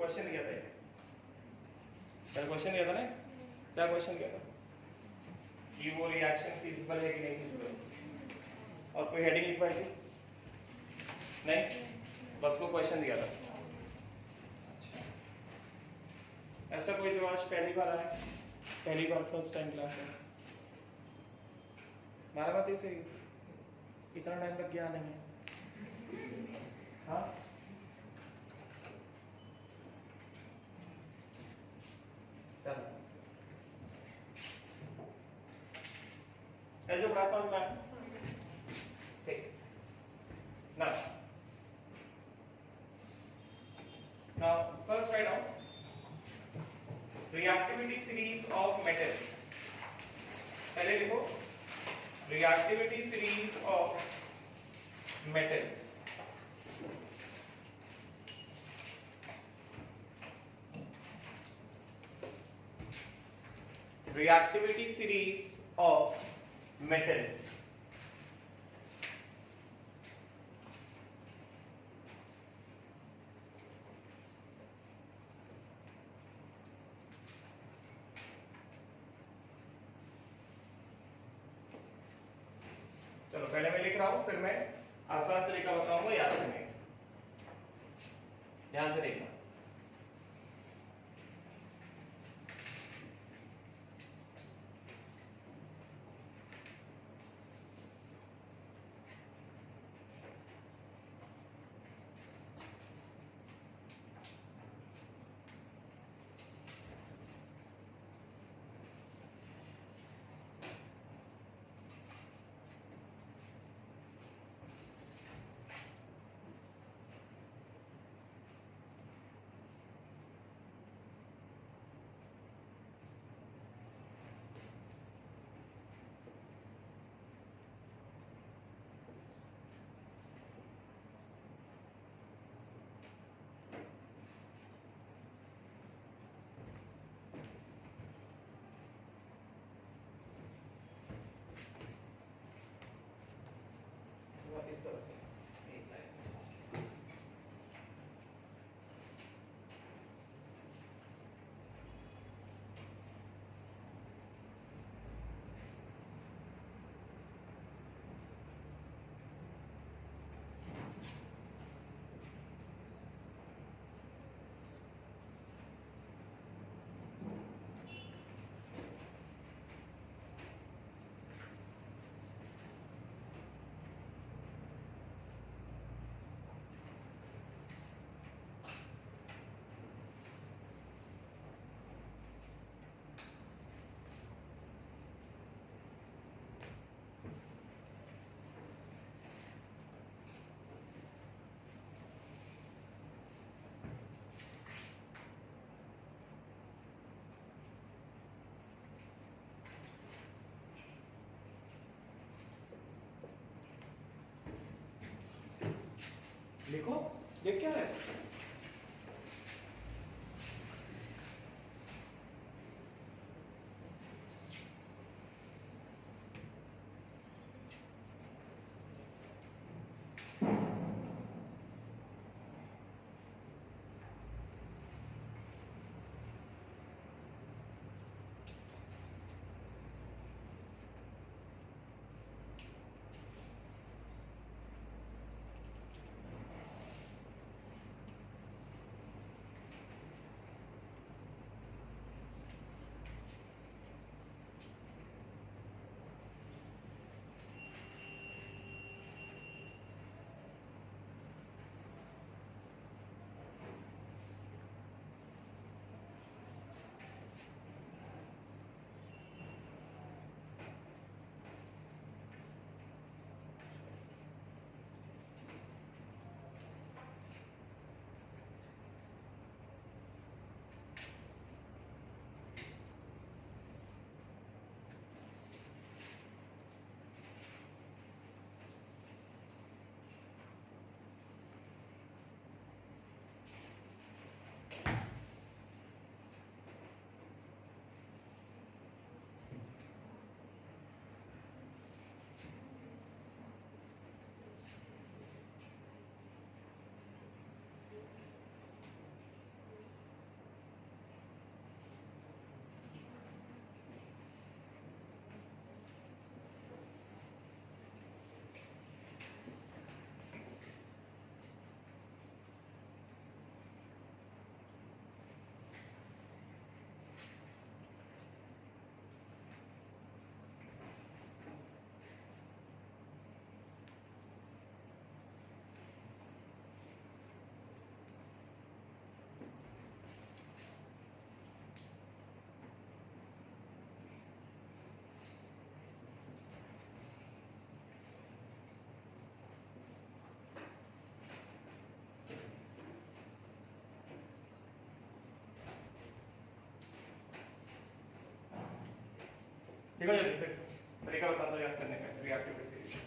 Question दिया था एक, क्या क्वेश्चन दिया था ना, क्या क्वेश्चन दिया था कि वो रिएक्शन फिजिबल है कि नहीं फिजिबल, और कोई हेडिंग लिखवाई थी नहीं, बस वो क्वेश्चन दिया था। अच्छा, ऐसा कोई जो आज पहली बार आया, पहली बार फर्स्ट टाइम क्लास में, हमारा बात ऐसे इतना टाइम लग गया नहीं है। हाँ चलो, जो बड़ा समझ में आया ठीक। Now first write down reactivity series of metals. पहले लिखो reactivity series of metals. Reactivity series of metals. चलो पहले मैं लिख रहा हूं, फिर मैं आसान तरीका बताऊंगा याद करने का, ध्यान से देखना। इस तरह से एक लाइन लिखो, लिख क्या है? लिखो जल्दी फिर तरीका बता दो याद करने का इस रिएक्टिविटी सीरीज।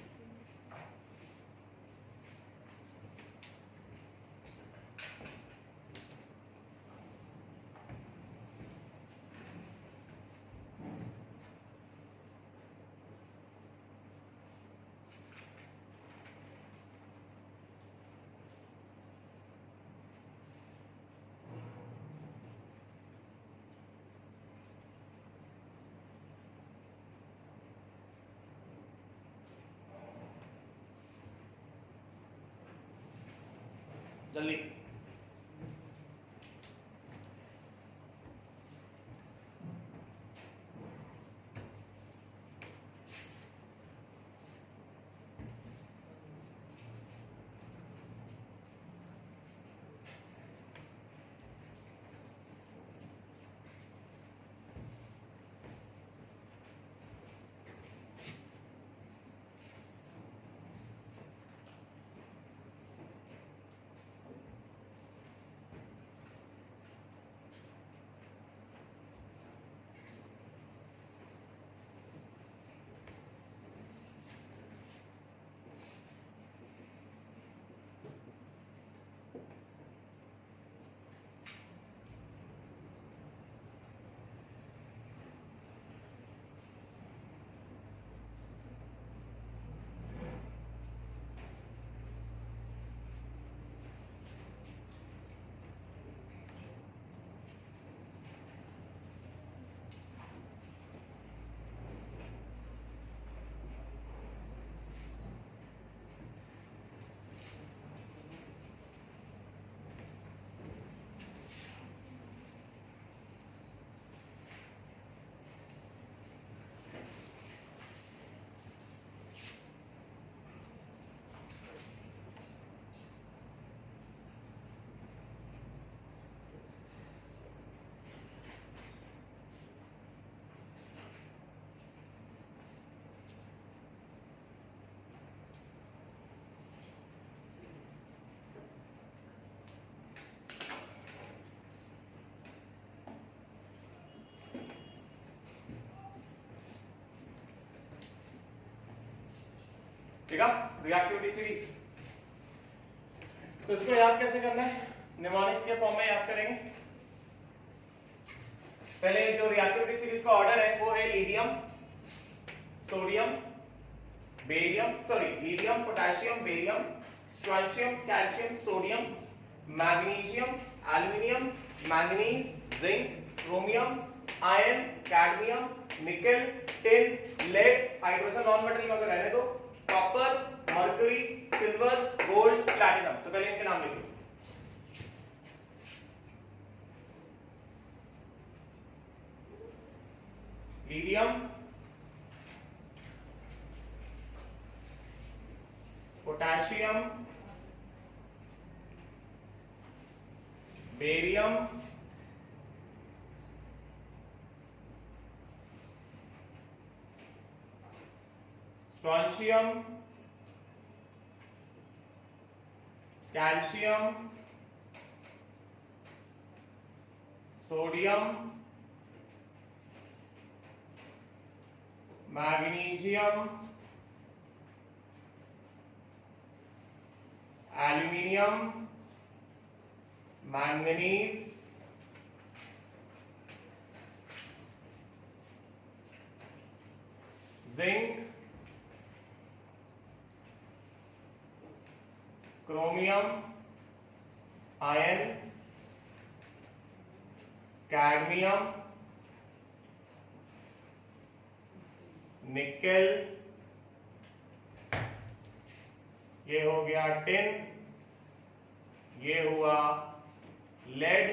जल्दी ठीक है रिएक्टिविटी सीरीज। तो इसको याद कैसे करना है, निमोनिक्स के फॉर्म में याद करेंगे। पहले जो रिएक्टिविटी सीरीज का ऑर्डर है वो है lithium, sodium, barium, lithium, potassium, barium, strontium, calcium, sodium, magnesium, aluminium, manganese, zinc, chromium, iron, cadmium, nickel, tin, lead, hydrogen non metal में अगर रहने दो, copper, mercury, silver, gold, platinum. तो पहले इनके नाम लिखो। Lithium, potassium, barium, strontium, calcium, sodium, magnesium, aluminium, manganese, zinc, chromium, iron, cadmium, nickel, ये हो गया टिन, ये हुआ लेड,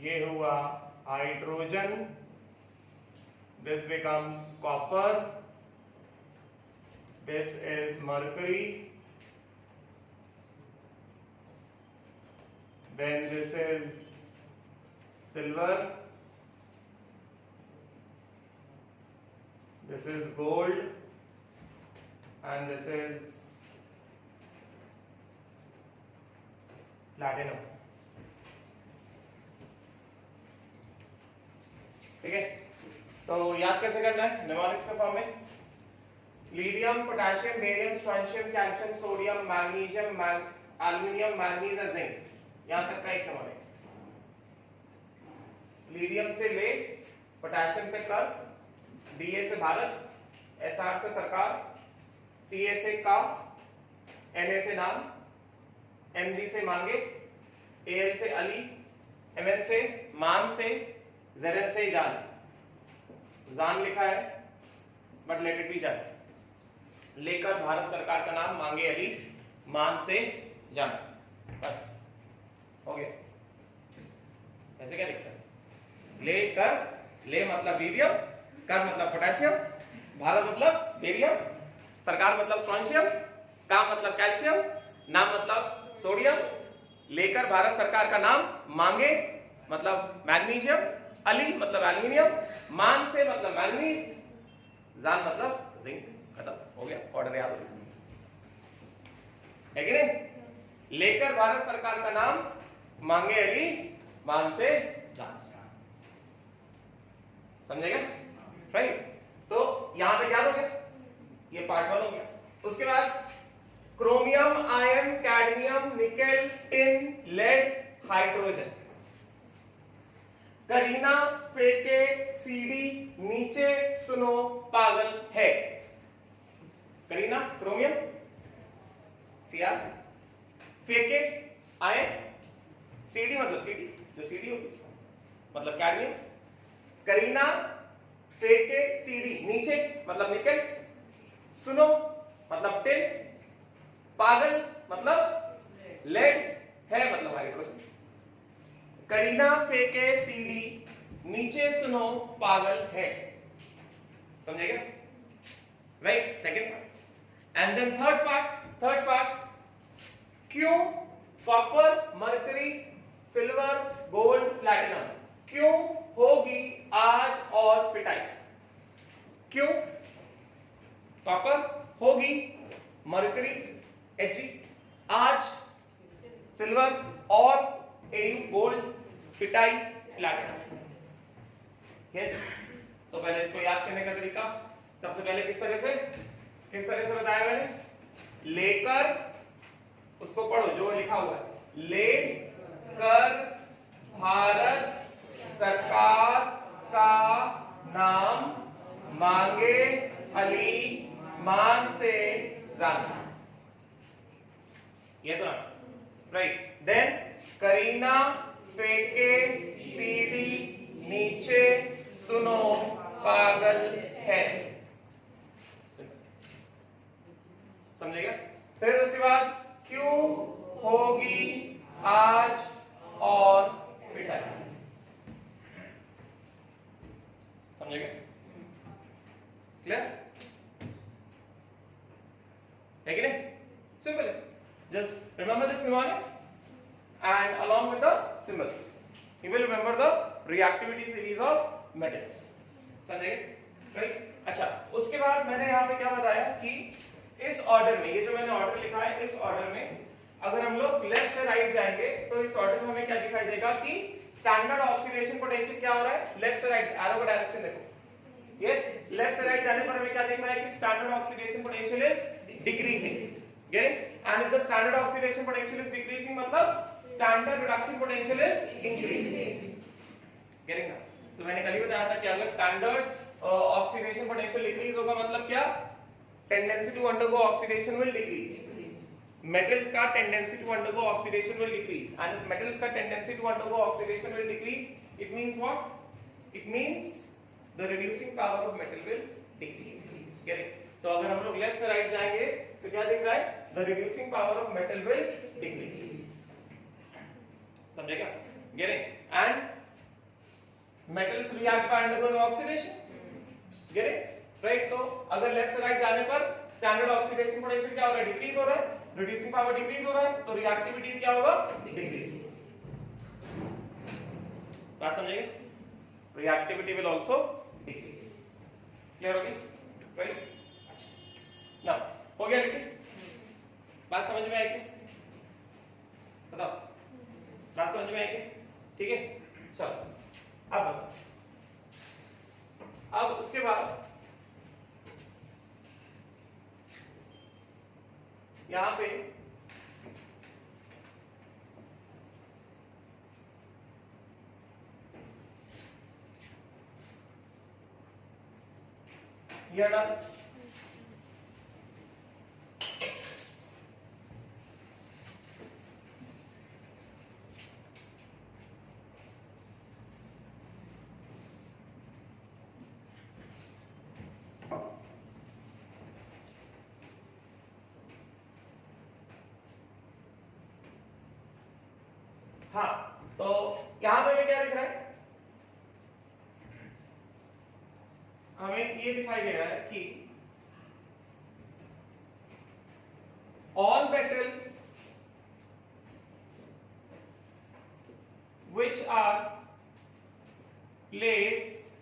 ये हुआ hydrogen, this becomes copper, this is mercury, then this is silver, this is gold, and this is platinum. ठीक है, तो याद कैसे करना है निमोनिक्स के फॉर्म में? Lithium, potassium, barium, strontium, calcium, sodium, magnesium, aluminium, manganese और जिंक। यहां तक का एक निमोनिक। लीडियम से लेड, पोटेशियम से कर, Ba से भारत, Sr से सरकार, Ca से का, Na से नाम, Mg से मांगे, Al से अली, Mn से मान से, Zn से जान। जान लिखा है बट लेट इट बी जान। लेकर भारत सरकार का नाम, मांगे अली, मान से जान। बस हो गया। ऐसे क्या लिखता है? लेकर, ले मतलब लीडियम, कर मतलब पोटेशियम, भारत मतलब बेरियम, सरकार मतलब स्ट्रोंशियम, का मतलब कैल्शियम, नाम मतलब सोडियम। लेकर भारत सरकार का नाम, मांगे मतलब मैग्नीशियम, अली मतलब एल्युमिनियम, मान से मतलब मैंगनीज, जान मतलब जिंक। खत्म हो गया। ऑर्डर याद हो गया है कि नहीं? लेकर भारत सरकार का नाम, मांगे अली, मान से जान। समझेगा? राइट। तो यहां पे क्या हो गया? ये पार्ट 1 हो गया। उसके बाद chromium, iron, cadmium, nickel, tin, lead, hydrogen. Kareena फेंके सीडी नीचे सुनो पागल है। करीना क्रोमियम, Cr फेंके आयरन, सीडी मतलब सीडी जो सीडी होती मतलब कैडमियम। करीना फेंके सीडी नीचे मतलब निकेल, सुनो मतलब टिन, पागल मतलब लेड, है मतलब हाइड्रोजन। करीना फेंके सीडी नीचे सुनो पागल है। समझेगा? Right. Second part. And then third part क्यों copper, mercury, silver, gold, platinum क्यों होगी आज और पिटाई? क्यों कॉपर होगी, मरकरी Hg, आज सिल्वर और Au गोल्ड, पिटाई प्लैटिनम। यस। तो पहले इसको याद करने का तरीका, सबसे पहले किस तरह से बताया मैंने? लेकर, उसको पढ़ो जो लिखा हुआ है, लेकर भारत सरकार का नाम, मांगे अली, मान से जान। यस ना? राइट। देन करीना फेंके सीडी नीचे सुनो पागल है। समझेगा? फिर उसके बाद क्यों होगी आज और पिटाई। समझेगा? क्लियर है कि नहीं? सिंपल है। Just remember this mnemonic and along with the symbols you will remember the reactivity series of metals. समझे? राइट। अच्छा, उसके बाद मैंने यहाँ पे क्या बताया कि इस ऑर्डर में, ये जो मैंने ऑर्डर लिखा है, इस ऑर्डर में अगर हम लोग लेफ्ट से राइट जाएंगे तो इस ऑर्डर में हमें क्या दिखाई देगा कि स्टैंडर्ड ऑक्सीडेशन पोटेंशियल क्या हो रहा है? लेफ्ट से राइट, एरो का डायरेक्शन देखो। यस, लेफ्ट से राइट जाने पर हमें क्या दिख रहा है कि standard oxidation potential is decreasing. Getting? And if the standard oxidation potential is decreasing, मतलब standard reduction potential is increasing. Getting ना? तो मैंने कल ही बताया था कि अगर standard oxidation potential decrease होगा मतलब क्या? Tendency to undergo oxidation will decrease. Metals का tendency to undergo oxidation will decrease. And if metals का tendency to undergo oxidation will decrease, it means what? It means the reducing power of metal will decrease. Getting? तो अगर हम लोग left से right जाएंगे तो क्या दिख रहा है? The reducing power of metal will decrease. समझेगा? Getting? And metals react by undergoing oxidation. Getting? Right? तो अगर लेफ्ट से राइट जाने पर स्टैंडर्ड ऑक्सीडेशन पोटेंशियल क्या हो रहा है? डिक्रीज हो रहा है, रिड्यूसिंग पावर डिक्रीज हो रहा है, तो रिएक्टिविटी क्या होगा? डिक्रीज। बात समझेंगे? Reactivity will also decrease. Clear हो गई? राइट? ना हो गया? लिखिए। बात समझ में आई क्या? बताओ, बात समझ में आई क्या? ठीक है, चलो अब बताओ। अब उसके बाद यहां पे ये हटा दो। हाँ, तो यहां पे हमें क्या दिख रहा है? हमें ये दिखाई दे रहा है कि all metals which are placed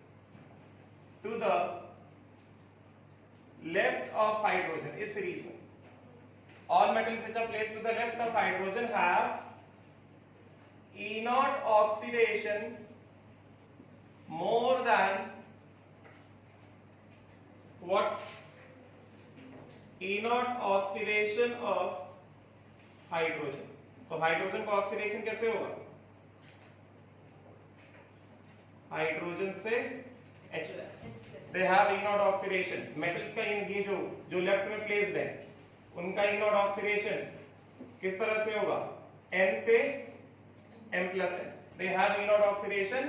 to the left of hydrogen इस सीरीज में, all metals which are placed to the left of hydrogen have E0 oxidation more than what? E0 oxidation of hydrogen. तो hydrogen का oxidation कैसे होगा? Hydrogen से H+। They have E0 oxidation. Metals का ये जो लेफ्ट में प्लेस्ड है उनका E0 ऑक्सीडेशन किस तरह से होगा? N से M+N। They have E0 oxidation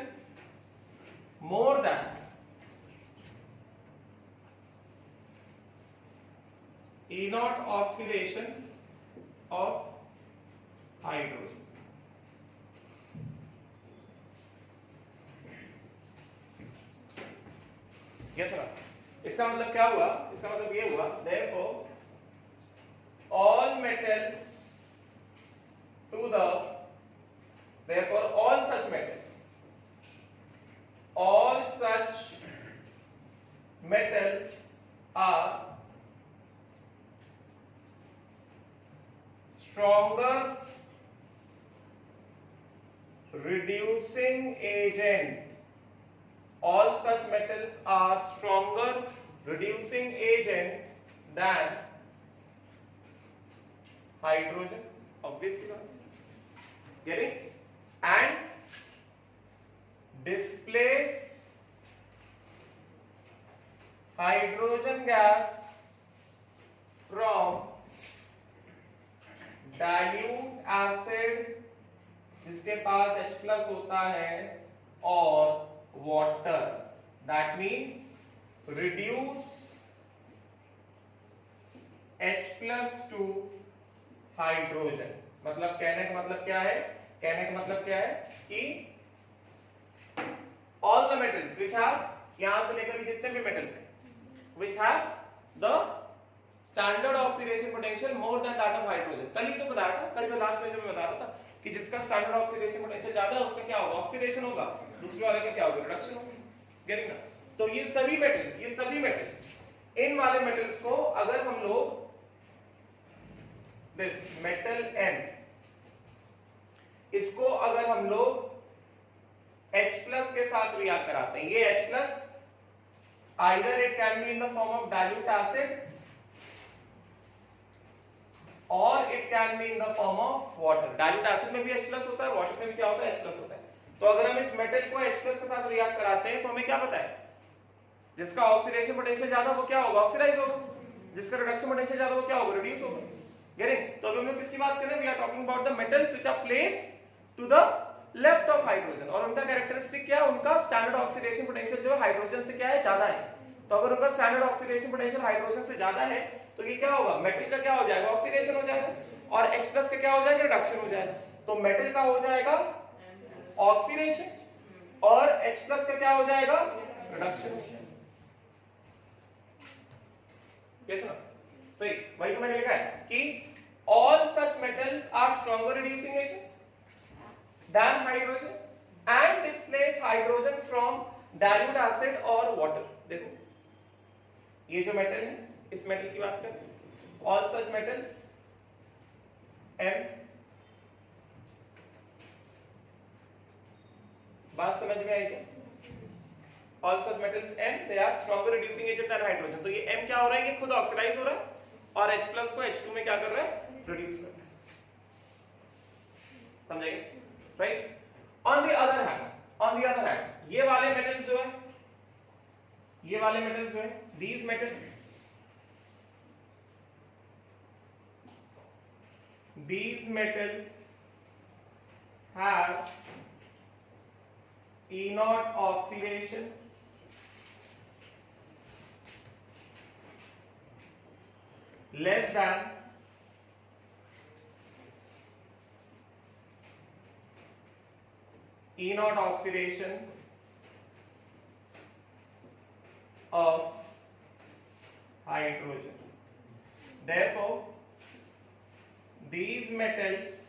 more than E0 oxidation of hydrogen। Yes sir, इसका मतलब क्या हुआ? इसका मतलब ये हुआ therefore all metals to the therefore all such metals are stronger reducing agent। all such metals are stronger reducing agent than hydrogen, obviously, getting, and displace hydrogen gas from dilute acid जिसके पास H+ होता है और water। that means reduce H+ to hydrogen। मतलब कहने का मतलब क्या है? कहने का मतलब क्या है कि all the metals which have, यहां से लेकर जितने भी metals हैं which have the standard oxidation potential more than that of hydrogen। कल ही तो बताया था, कल जो लास्ट में जो मैं बता रहा था कि जिसका स्टैंडर्ड ऑक्सीडेशन पोटेंशियल ज्यादा है उसका क्या होगा? ऑक्सीडेशन होगा। दूसरे वाले का क्या होगा? रिडक्शन होगा। गेटिंग ना? तो ये सभी मेटल्स इन वाले मेटल्स को अगर हम लोग दिस मेटल N इसको अगर हम लोग H+ के साथ रिएक्ट कराते हैं, ये H+ either it can be in the form of dilute acid or it can be in the form of water। dilute acid में भी H+ होता है, water में भी क्या होता है? H+ होता है। तो अगर हम इस मेटल को H+ के साथ रिएक्ट कराते हैं तो हमें क्या पता है? जिसका ऑक्सीडेशन पोटेंशियल ज्यादा वो क्या होगा? ऑक्सीडाइज होगा। जिसका रिडक्शन पोटेंशियल ज्यादा वो क्या होगा? रिड्यूस होगा। गेटिंग? तो अभी हम लोग किसकी बात कर रहे हैं? We are talking about the metals which are placed to the left of hydrogen और उनका कैरेक्टरिस्टिक क्या है? उनका स्टैंडर्ड ऑक्सीडेशन पोटेंशियल जो है हाइड्रोजन से क्या है? ज्यादा है। तो अगर उनका स्टैंडर्ड ऑक्सीडेशन पोटेंशियल हाइड्रोजन से ज्यादा है तो ये क्या होगा? मेटल का क्या हो जाएगा? ऑक्सीडेशन हो जाएगा और H+ का क्या हो जाएगा? रिडक्शन हो जाएगा। तो मेटल का हो जाएगा ऑक्सीडेशन और H+ का क्या हो जाएगा? रिडक्शन। कैसे ना? सही, वही तो मैंने लिखा है कि all such metals are stronger reducing agent than hydrogen and displace hydrogen from dilute acid or water। देखो ये जो मेटल है इस मेटल की बात करें all such metals M, बात समझ में आई क्या? All such metals M they are stronger reducing agent than hydrogen. तो ये M क्या हो रहा है, ये खुद ऑक्सीडाइज हो रहा है और H प्लस को H2 में क्या कर रहा है, रिड्यूस कर रहा है। समझेंगे, right. On the other hand ये वाले मेटल्स जो है, ये वाले मेटल्स जो है, these metals have E naught oxidation less than E naught oxidation of hydrogen. Therefore, these metals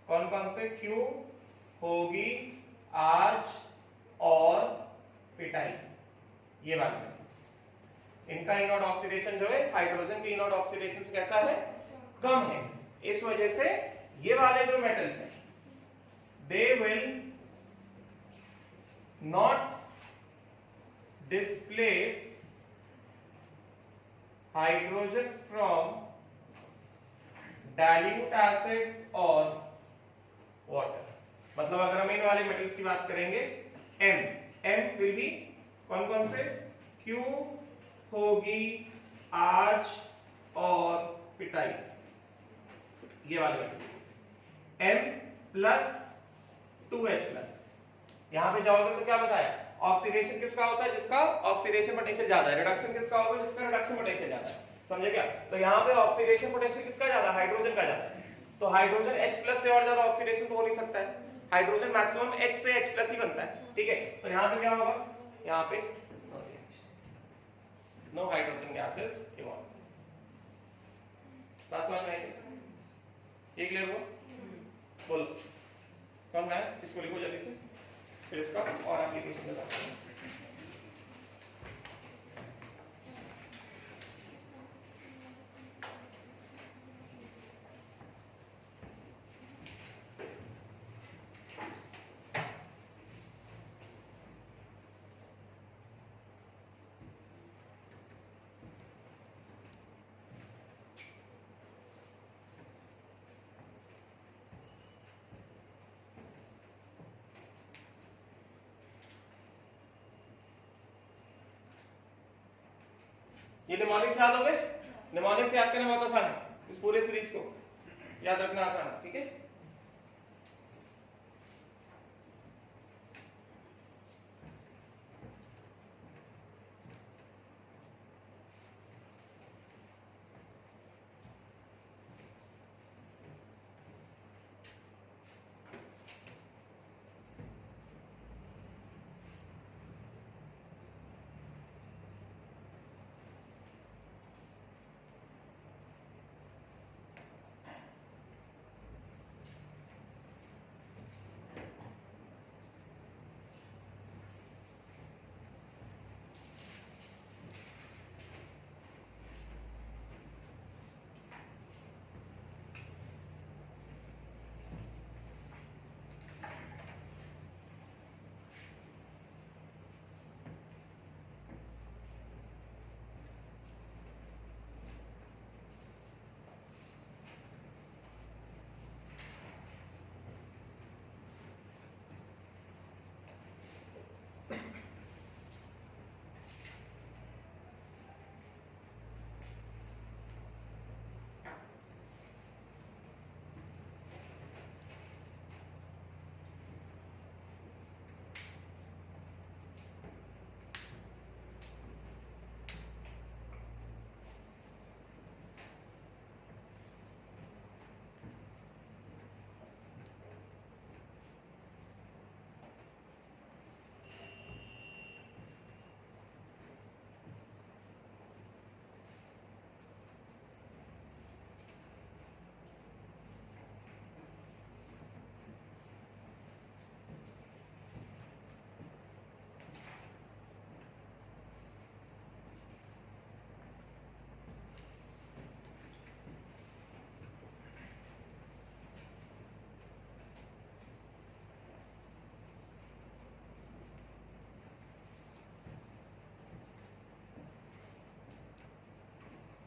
कौन कौन से, Q होगी, आज और पिटाई, ये वाले metals, इनका E naught ऑक्सीडेशन जो है हाइड्रोजन के E naught ऑक्सीडेशन से कैसा है, कम है। इस वजह से ये वाले जो मेटल्स हैं they will not displace hydrogen from dilute acids और water। मतलब अगर हम इन वाले मेटल्स की बात करेंगे, M will be कौन कौन से, Q होगी, आज और पिटाई, ये वाले metals. M plus 2H plus, यहां पे जाओगे तो क्या बताया, ऑक्सीडेशन किसका होता है, जिसका ऑक्सीडेशन पोटेंशियल ज्यादा है, रिडक्शन किसका होगा, जिसका रिडक्शन पोटेंशियल ज्यादा है। समझे क्या, तो यहाँ पे ऑक्सीडेशन पोटेंशियल किसका ज्यादा, हाइड्रोजन का ज्यादा है। तो हाइड्रोजन H प्लस से और ज्यादा ऑक्सीडेशन तो हो नहीं सकता है, हाइड्रोजन मैक्सिमम H से H प्लस ही बनता है, ठीक है। तो यहाँ पे क्या होगा, यहाँ पे no hydrogen gases evolve. Class 1 में ये क्लियर हुआ, बोलो समझ में आया, इसको लिखो जल्दी से, फिर इसका और एप्लीकेशन बताते हैं। ये निमोनिक से याद हो गए, निमोनिक से याद करना बहुत आसान है, इस पूरे सीरीज को याद रखना आसान है, ठीक है।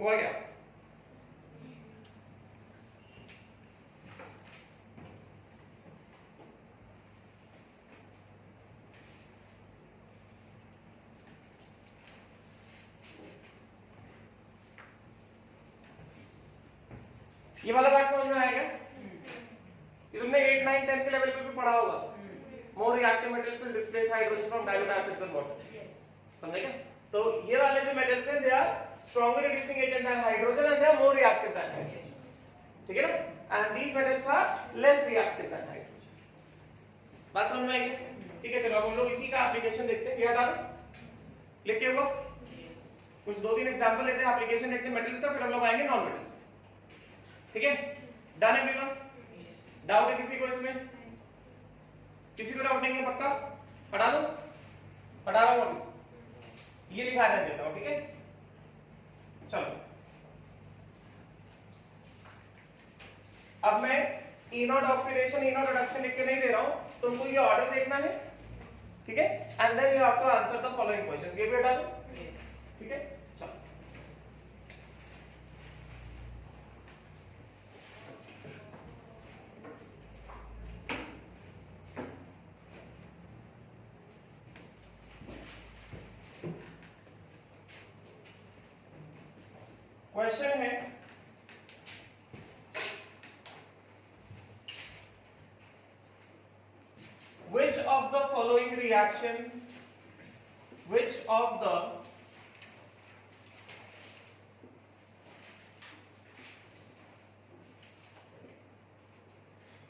हुआ क्या? ये वाला पार्ट समझ में आया क्या? ये तुमने 8, 9, 10 के लेवल पे भी पढ़ा होगा। More reactive metals will displace hydrogen from dilute acids and water. समझे क्या? तो ये वाले जो मेटल्स हैं they are stronger reducing agent than hydrogen and they are more reactive than hydrogen. ठीक है ना? And these metals are less reactive than hydrogen. बात समझ में आई क्या? ठीक है, चलो अब हम लोग इसी का एप्लीकेशन देखते हैं। ये हटा दो, लिख के वो कुछ 2-3 एग्जांपल लेते हैं, एप्लीकेशन देखते हैं मेटल्स का, फिर हम लोग आएंगे नॉन मेटल्स। ठीक है, डन एवरीवन? डाउट है किसी को इसमें? किसी को डाउट नहीं है? पक्का हटा दो, हटा रहा हूं अभी, ये लिखा देता हूं। ठीक है, चलो अब मैं इनोड ऑक्सीडेशन इनोड रिडक्शन लिख के नहीं दे रहा हूं, तुमको ये ऑर्डर देखना है। ठीक है, and then you have to answer the following questions. ये भी हटा दो। ठीक है, चलो क्वेश्चन है which of the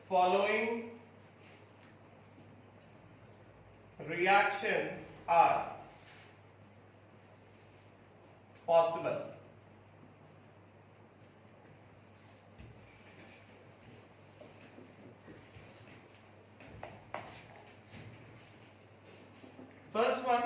following reactions are possible? First one,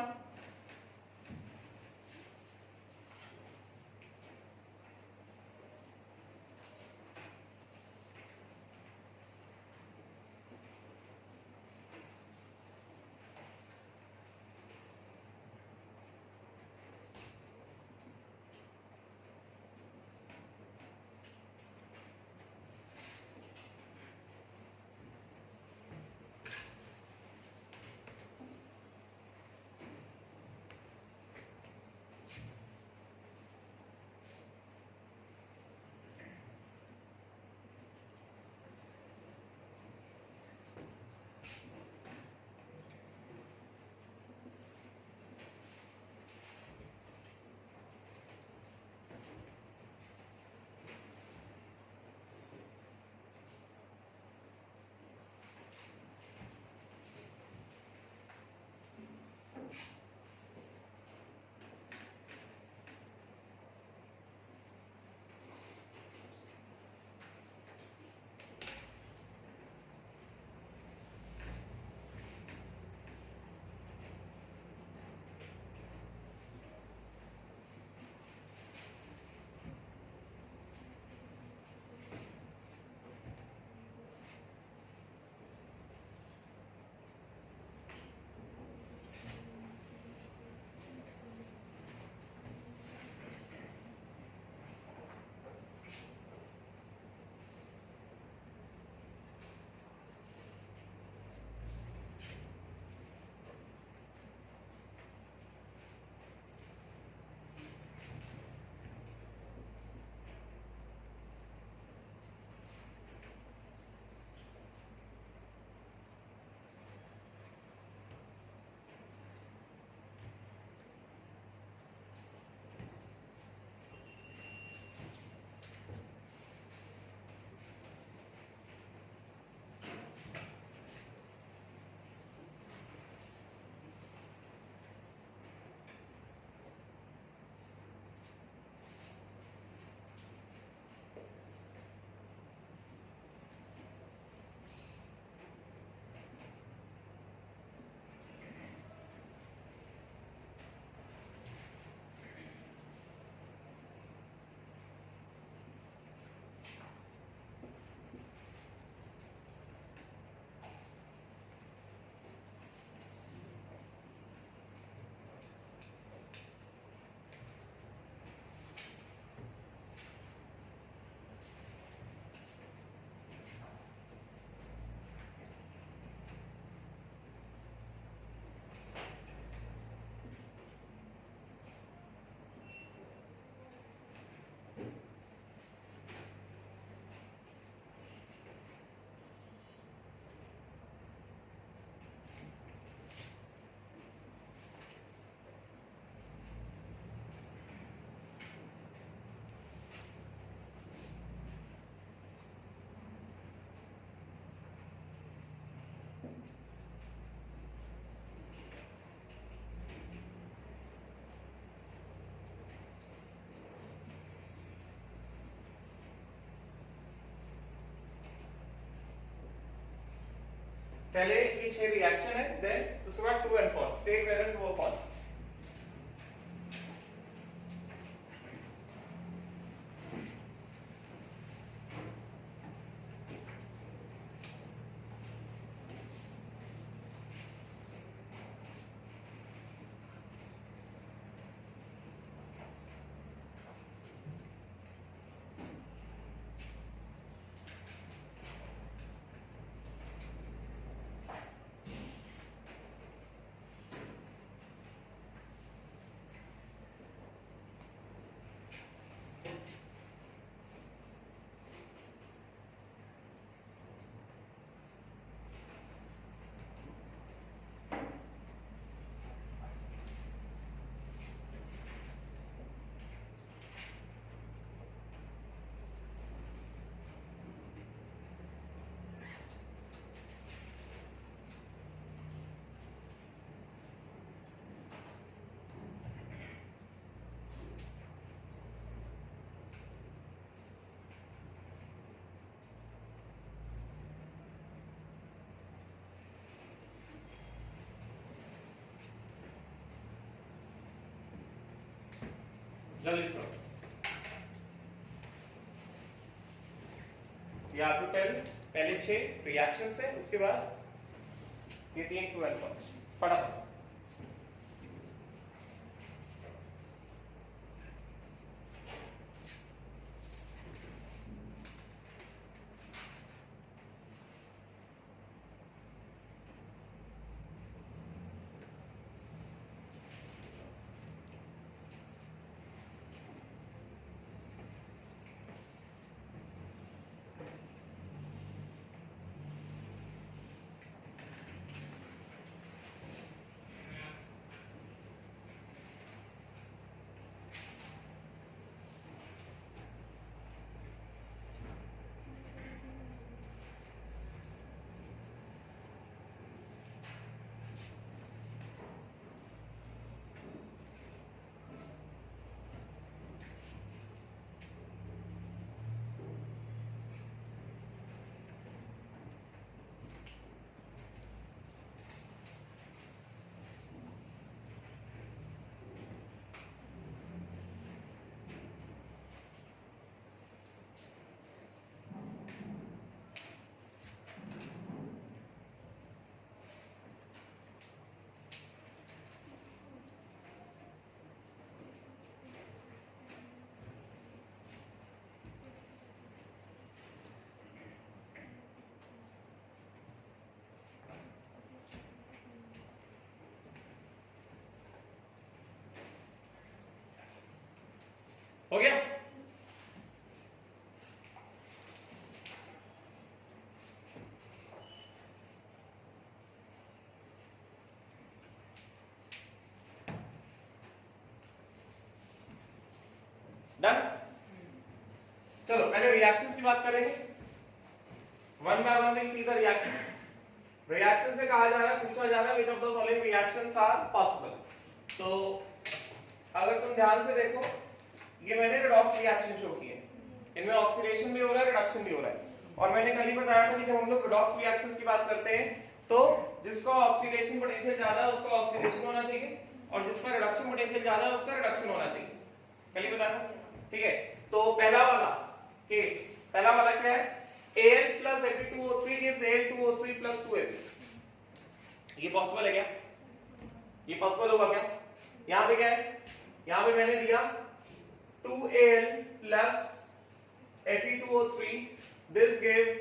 पहले ये 6 रिएक्शन है, देन उसके बाद true and false, state whether true और फॉल्स। जल्दी से करो। या तो पहले 6 रिएक्शंस है, उसके बाद ये 3 ट्रू एंड फॉल्स। फटाफट। हो गया? डन। चलो पहले रिएक्शंस की बात करेंगे। One by one we see the reactions. Reactions में कहा जा रहा है, पूछा जा रहा है which of the following reactions are possible. तो अगर तुम ध्यान से देखो, ये मैंने रेडॉक्स रिएक्शन शो की है, इनमें ऑक्सीडेशन भी हो रहा है, रिडक्शन भी हो रहा है। और मैंने कल ही बताया था कि जब हम लोग रेडॉक्स रिएक्शंस की बात करते हैं तो जिसका ऑक्सीडेशन पोटेंशियल ज्यादा है उसका ऑक्सीडेशन होना चाहिए, और जिसका रिडक्शन पोटेंशियल ज्यादा है उसका रिडक्शन होना चाहिए। कल ही बताया, ठीक है? तो पहला वाला केस, पहला वाला क्या है? Al plus Fe2O3 gives Al2O3 plus 2Fe। ये पॉसिबल है क्या? ये पॉसिबल होगा क्या? यहां पे क्या है? यहां पे मैंने दिया 2Al plus Fe2O3, this gives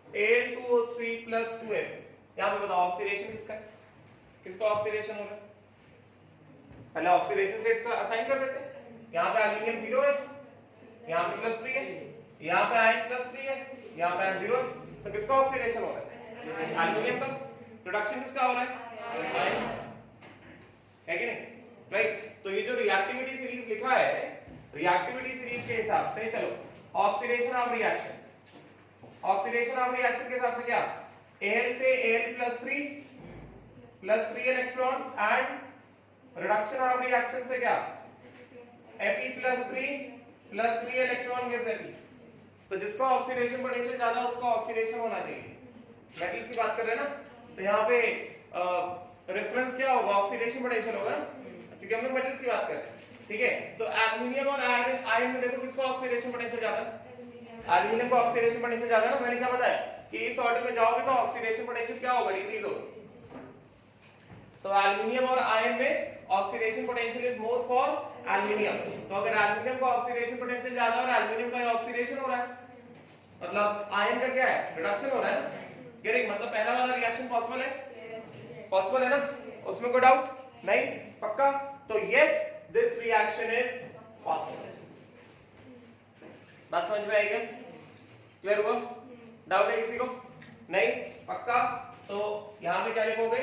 Al2O3 plus 2Fe। यहां पे बताओ ऑक्सीडेशन किसका है? किसका ऑक्सीडेशन हो रहा है? पहले ऑक्सीडेशन स्टेट असाइन कर देते हैं। यहां पे एल्युमिनियम 0 है, यहां पे +3 है, यहां पे आयन +3 है, यहां पे आयन 0 है। तो किसका ऑक्सीडेशन हो रहा है? एल्युमिनियम का। रिडक्शन किसका हो रहा है? आयन। है कि नहीं? राइट। तो ये जो रिएक्टिविटी सीरीज लिखा है, रिएक्टिविटी सीरीज के हिसाब से चलो oxidation of reaction, oxidation of reaction के हिसाब से क्या? Al से Al +3 electron and reduction of reaction से क्या? Fe+3 electron gives Fe। तो जिसका ऑक्सीडेशन पोटेंशियल ज्यादा उसका ऑक्सीडेशन होना चाहिए। मेटल्स की बात कर रहे हैं ना, तो यहाँ पे रेफरेंस क्या होगा, ऑक्सीडेशन पोटेंशियल होगा, क्योंकि हम लोग मेटल्स की बात कर रहे हैं, ठीक है। तो एल्युमिनियम और आयरन में देखो किसका ऑक्सीडेशन पोटेंशियल ज्यादा है, एल्युमिनियम का ऑक्सीडेशन पोटेंशियल ज्यादा है ना। मैंने क्या बताया कि इस ऑर्डर में जाओगे तो ऑक्सीडेशन पोटेंशियल क्या होगा, डिक्रीज होगा। तो एल्युमिनियम और आयरन में oxidation potential is more for aluminium. तो अगर एल्युमिनियम का ऑक्सीडेशन पोटेंशियल ज्यादा है और एल्युमिनियम का ऑक्सीडेशन हो रहा है, मतलब आयरन का क्या है, रिडक्शन हो रहा है ना। गेटिंग, मतलब पहला वाला रिएक्शन पॉसिबल है, पॉसिबल है ना, उसमें कोई डाउट नहीं, पक्का। तो yes, this reaction is possible. बात समझ में आई क्या, क्लियर हुआ, डाउट है किसी को, नहीं, पक्का। तो यहां पे क्या लिखोगे,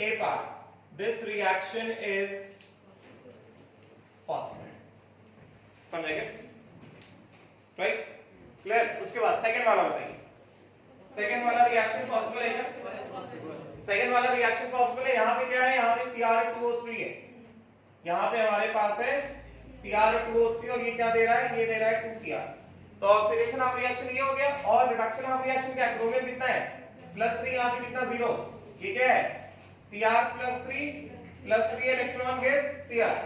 A part, this reaction is possible, समझेंगे, राइट, क्लियर। उसके बाद सेकंड वाला बताइए, सेकंड वाला रिएक्शन पॉसिबल है क्या, सेकंड वाला रिएक्शन पॉसिबल है। यहां पे क्या है, यहां पे Cr2O3 है, यहां पे हमारे पास है Cr2O3 और ये क्या दे रहा है, ये दे रहा है 2Cr। तो ऑक्सीडेशन ऑफ रिएक्शन ये हो गया, और रिडक्शन ऑफ रिएक्शन क्या, क्रोमियम कितना है +3, यहां पे कितना 0, ये क्या है Cr+3 electron gives Cr।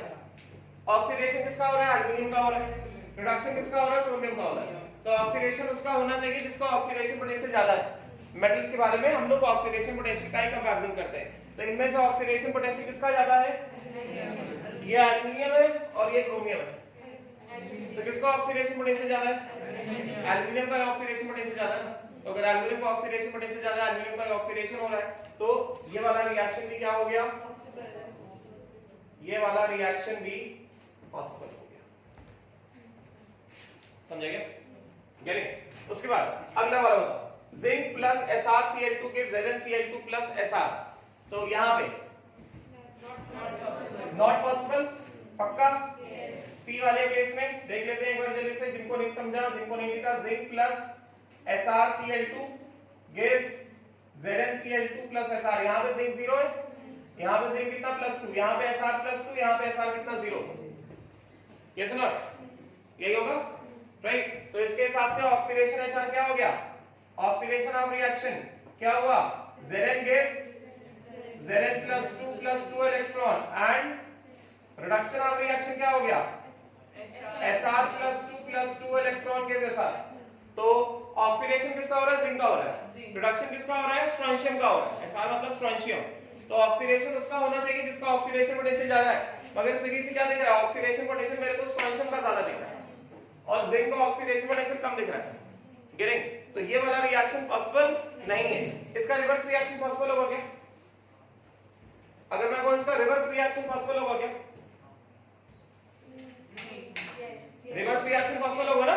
Oxidation किसका हो रहा है, एल्युमिनियम का हो रहा है, रिडक्शन किसका हो रहा है, क्रोमियम का हो रहा है। तो ऑक्सीडेशन उसका होना चाहिए जिसका ऑक्सीडेशन पोटेंशियल ज्यादा है। मेटल्स के बारे में हम लोग ऑक्सीडेशन पोटेंशियल का ही कंपैरिजन करते हैं, तो इनमें से ऑक्सीडेशन पोटेंशियल किसका ज्यादा है, ये एल्युमिनियम है और ये क्रोमियम है। तो किसका ऑक्सीडेशन पोटेंशियल ज्यादा है, एल्युमिनियम का ऑक्सीडेशन पोटेंशियल ज्यादा है। तो अगर एल्युमिनियम का ऑक्सीडेशन पोटेंशियल ज्यादा है, एल्युमिनियम का ऑक्सीडेशन हो रहा है, तो ये वाला रिएक्शन भी क्या हो गया, ये वाला रिएक्शन भी पॉसिबल हो गया, समझेंगे, गेटिंग। उसके बाद अगला वाला बताओ, जिंक प्लस SrCl2 के ZnCl2 प्लस Sr। तो यहां पे नॉट पॉसिबल, पक्का। सी वाले केस में देख लेते हैं एक बार जल्दी से, जिनको नहीं समझा, जिनको नहीं लिखा, zinc plus SrCl2 gives ZnCl2 plus Sr। यहां पे जिंक 0 है, यहां पे जिंक कितना +2, यहां पे Sr +2, यहां पे Sr कितना 0, यस नॉट, यही होगा, राइट। तो इसके हिसाब से ऑक्सीडेशन HR क्या हो गया, ऑक्सीडेशन ऑफ रिएक्शन क्या हुआ, Zn gives Zn+2 electron and reduction of reaction क्या हो गया, Sr+2 इलेक्ट्रॉन के Sr। तो ऑक्सीडेशन किसका हो रहा है, जिंक का हो रहा है, रिडक्शन किसका हो रहा है, स्ट्रोंशियम का हो रहा है, Sr मतलब स्ट्रोंशियम। तो ऑक्सीडेशन उसका होना चाहिए जिसका ऑक्सीडेशन पोटेंशियल ज्यादा है, मगर सीरीज से क्या दिख रहा है, ऑक्सीडेशन पोटेंशियल मेरे को स्ट्रोंशियम का ज्यादा दिख रहा है और जिंक का ऑक्सीडेशन पोटेंशियल कम दिख रहा है, गेटिंग। तो ये वाला रिएक्शन पॉसिबल नहीं है। इसका रिवर्स रिएक्शन पॉसिबल होगा क्या, अगर मैं कहूं इसका रिवर्स रिएक्शन पॉसिबल होगा क्या, रिवर्स रिएक्शन पॉसिबल होगा ना,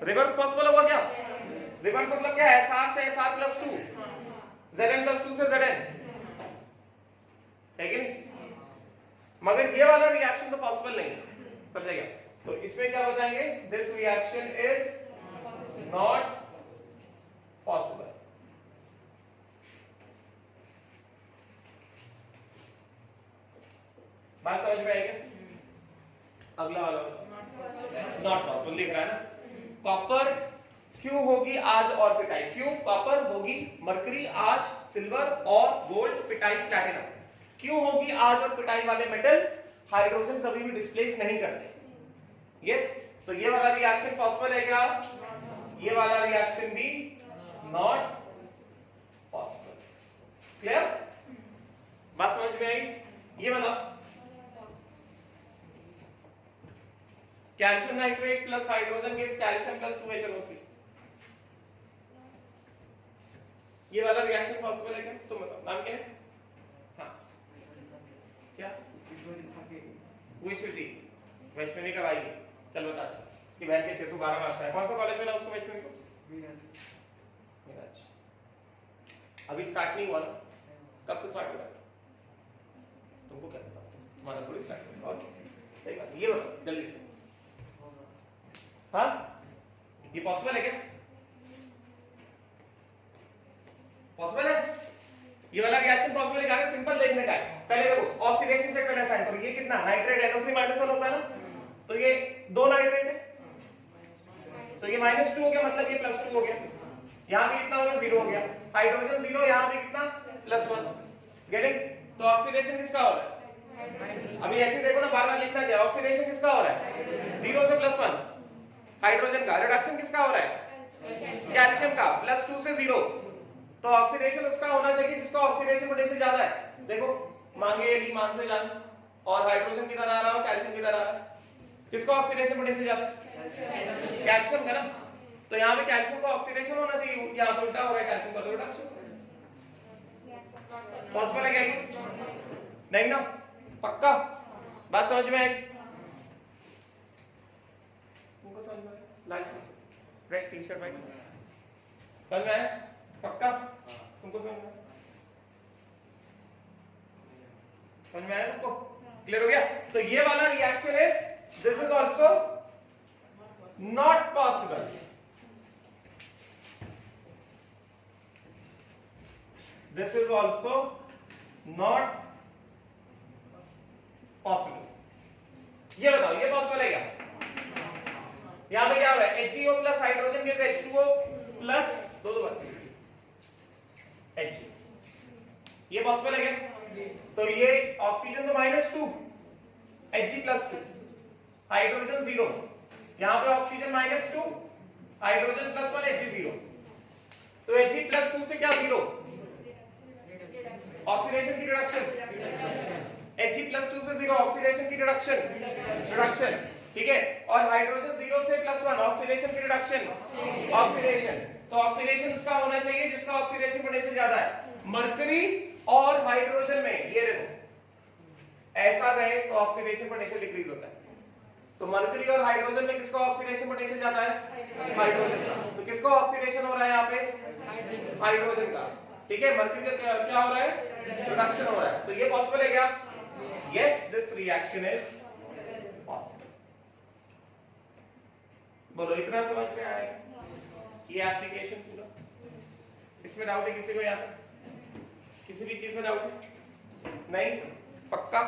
रिवर्स पॉसिबल होगा क्या, रिवर्स मतलब क्या है, Sr से Sr+2, Zn+2 से Zn, है कि नहीं, मगर ये वाला रिएक्शन तो पॉसिबल नहीं है, समझेगा। तो इसमें क्या बताएंगे, this reaction is not possible. बात समझ में आएगी, अगला वाला नॉट पॉसिबल लिख रहा है ना। कॉपर क्यों होगी आज और पिटाई, क्यों कॉपर होगी मरकरी आज सिल्वर और गोल्ड पिटाई प्लैटिनम, क्यों होगी आज और पिटाई वाले मेटल्स हाइड्रोजन कभी भी डिस्प्लेस नहीं करते, यस। तो ये वाला रिएक्शन पॉसिबल है क्या, ये वाला रिएक्शन भी नॉट पॉसिबल, क्लियर, बात समझ में आई। ये बताओ, calcium nitrate plus hydrogen gives calcium +2HNO3, ये वाला रिएक्शन पॉसिबल है क्या, तुम बताओ, नाम क्या है, हाँ क्या, विश्वजी, वैष्णवी कब आई, चल बता, अच्छा इसकी बहन के 612 में आता है, कौन सा कॉलेज मिला उसको वैष्णवी को, मिराज। अभी स्टार्ट नहीं हुआ ना, कब से स्टार्ट हुआ, तुमको क्या पता, तुम्हारा थोड़ी स्टार्ट हुआ, सही बात। ये बताओ जल्दी से, हाँ ये पॉसिबल है क्या, पॉसिबल है, ये वाला रिएक्शन पॉसिबल है, सिंपल देखने का है। पहले देखो ऑक्सीडेशन चेक करना है, साइन करो, ये कितना नाइट्रेट NO3 -1 होता है ना, तो ये 2 नाइट्रेट है, तो ये -2 हो गया, मतलब ये +2 हो गया, यहाँ भी कितना हो गया, 0 हो गया, हाइड्रोजन 0, यहाँ पे कितना +1, गेटिंग? तो ऑक्सीडेशन किसका हो रहा है? अभी ऐसे देखो ना, बार-बार लिखना क्या, ऑक्सीडेशन किसका हो रहा है? 0 से +1 हाइड्रोजन का, रिडक्शन किसका हो रहा है? कैल्शियम का, +2 से 0, तो ऑक्सीडेशन उसका होना चाहिए जिसका ऑक्सीडेशन पोटेंशियल ज्यादा है। देखो मांगे ली मान से जान, और हाइड्रोजन किधर आ रहा है, कैल्शियम किधर आ रहा है, किसका ऑक्सीडेशन पोटेंशियल ज्यादा है? कैल्शियम का ना, तो यहाँ पे कैल्शियम का ऑक्सीडेशन होना चाहिए, यहाँ तो उल्टा हो रहा है, कैल्शियम का तो रिडक्शन। पॉसिबल है क्या? नहीं ना, पक्का बात समझ में आई? तुमको समझ में आया? Light red T shirt white समझ में आया? पक्का तुमको समझ में आया? समझ में आया सबको? क्लियर हो गया? तो ये वाला reaction is, this is also not possible. This is also not possible. ये बताओ, ये पॉसिबल है क्या? यहां पे क्या हो रहा है? HEO plus hydrogen gas H2O plus दो बार H, ये पॉसिबल है क्या? तो ये ऑक्सीजन तो -2, Hg +2, हाइड्रोजन 0, यहां पे ऑक्सीजन -2, हाइड्रोजन +1, Hg 0, तो Hg +2 से क्या 0? ऑक्सीडेशन की रिडक्शन, Hg +2 से 0, ऑक्सीडेशन की रिडक्शन, ठीक है? और हाइड्रोजन 0 से +1, ऑक्सीडेशन की रिडक्शन, ऑक्सीडेशन, तो ऑक्सीडेशन उसका होना चाहिए जिसका ऑक्सीडेशन पोटेंशियल ज्यादा है। मरकरी और हाइड्रोजन में ये देखो ऐसा गए तो ऑक्सीडेशन पोटेंशियल डिक्रीज होता है, तो मरकरी और हाइड्रोजन में किसका ऑक्सीडेशन पोटेंशियल ज्यादा है? हाइड्रोजन का, तो किसका ऑक्सीडेशन हो रहा है यहाँ पे? हाइड्रोजन का, ठीक है? मरकरी का क्या हो रहा है? रिडक्शन हो रहा है, तो ये पॉसिबल है क्या? Yes, this reaction is possible. बोलो इतना समझ में आया? ये एप्लीकेशन पूरा, इसमें डाउट है किसी को? यहाँ किसी भी चीज में डाउट है? नहीं, पक्का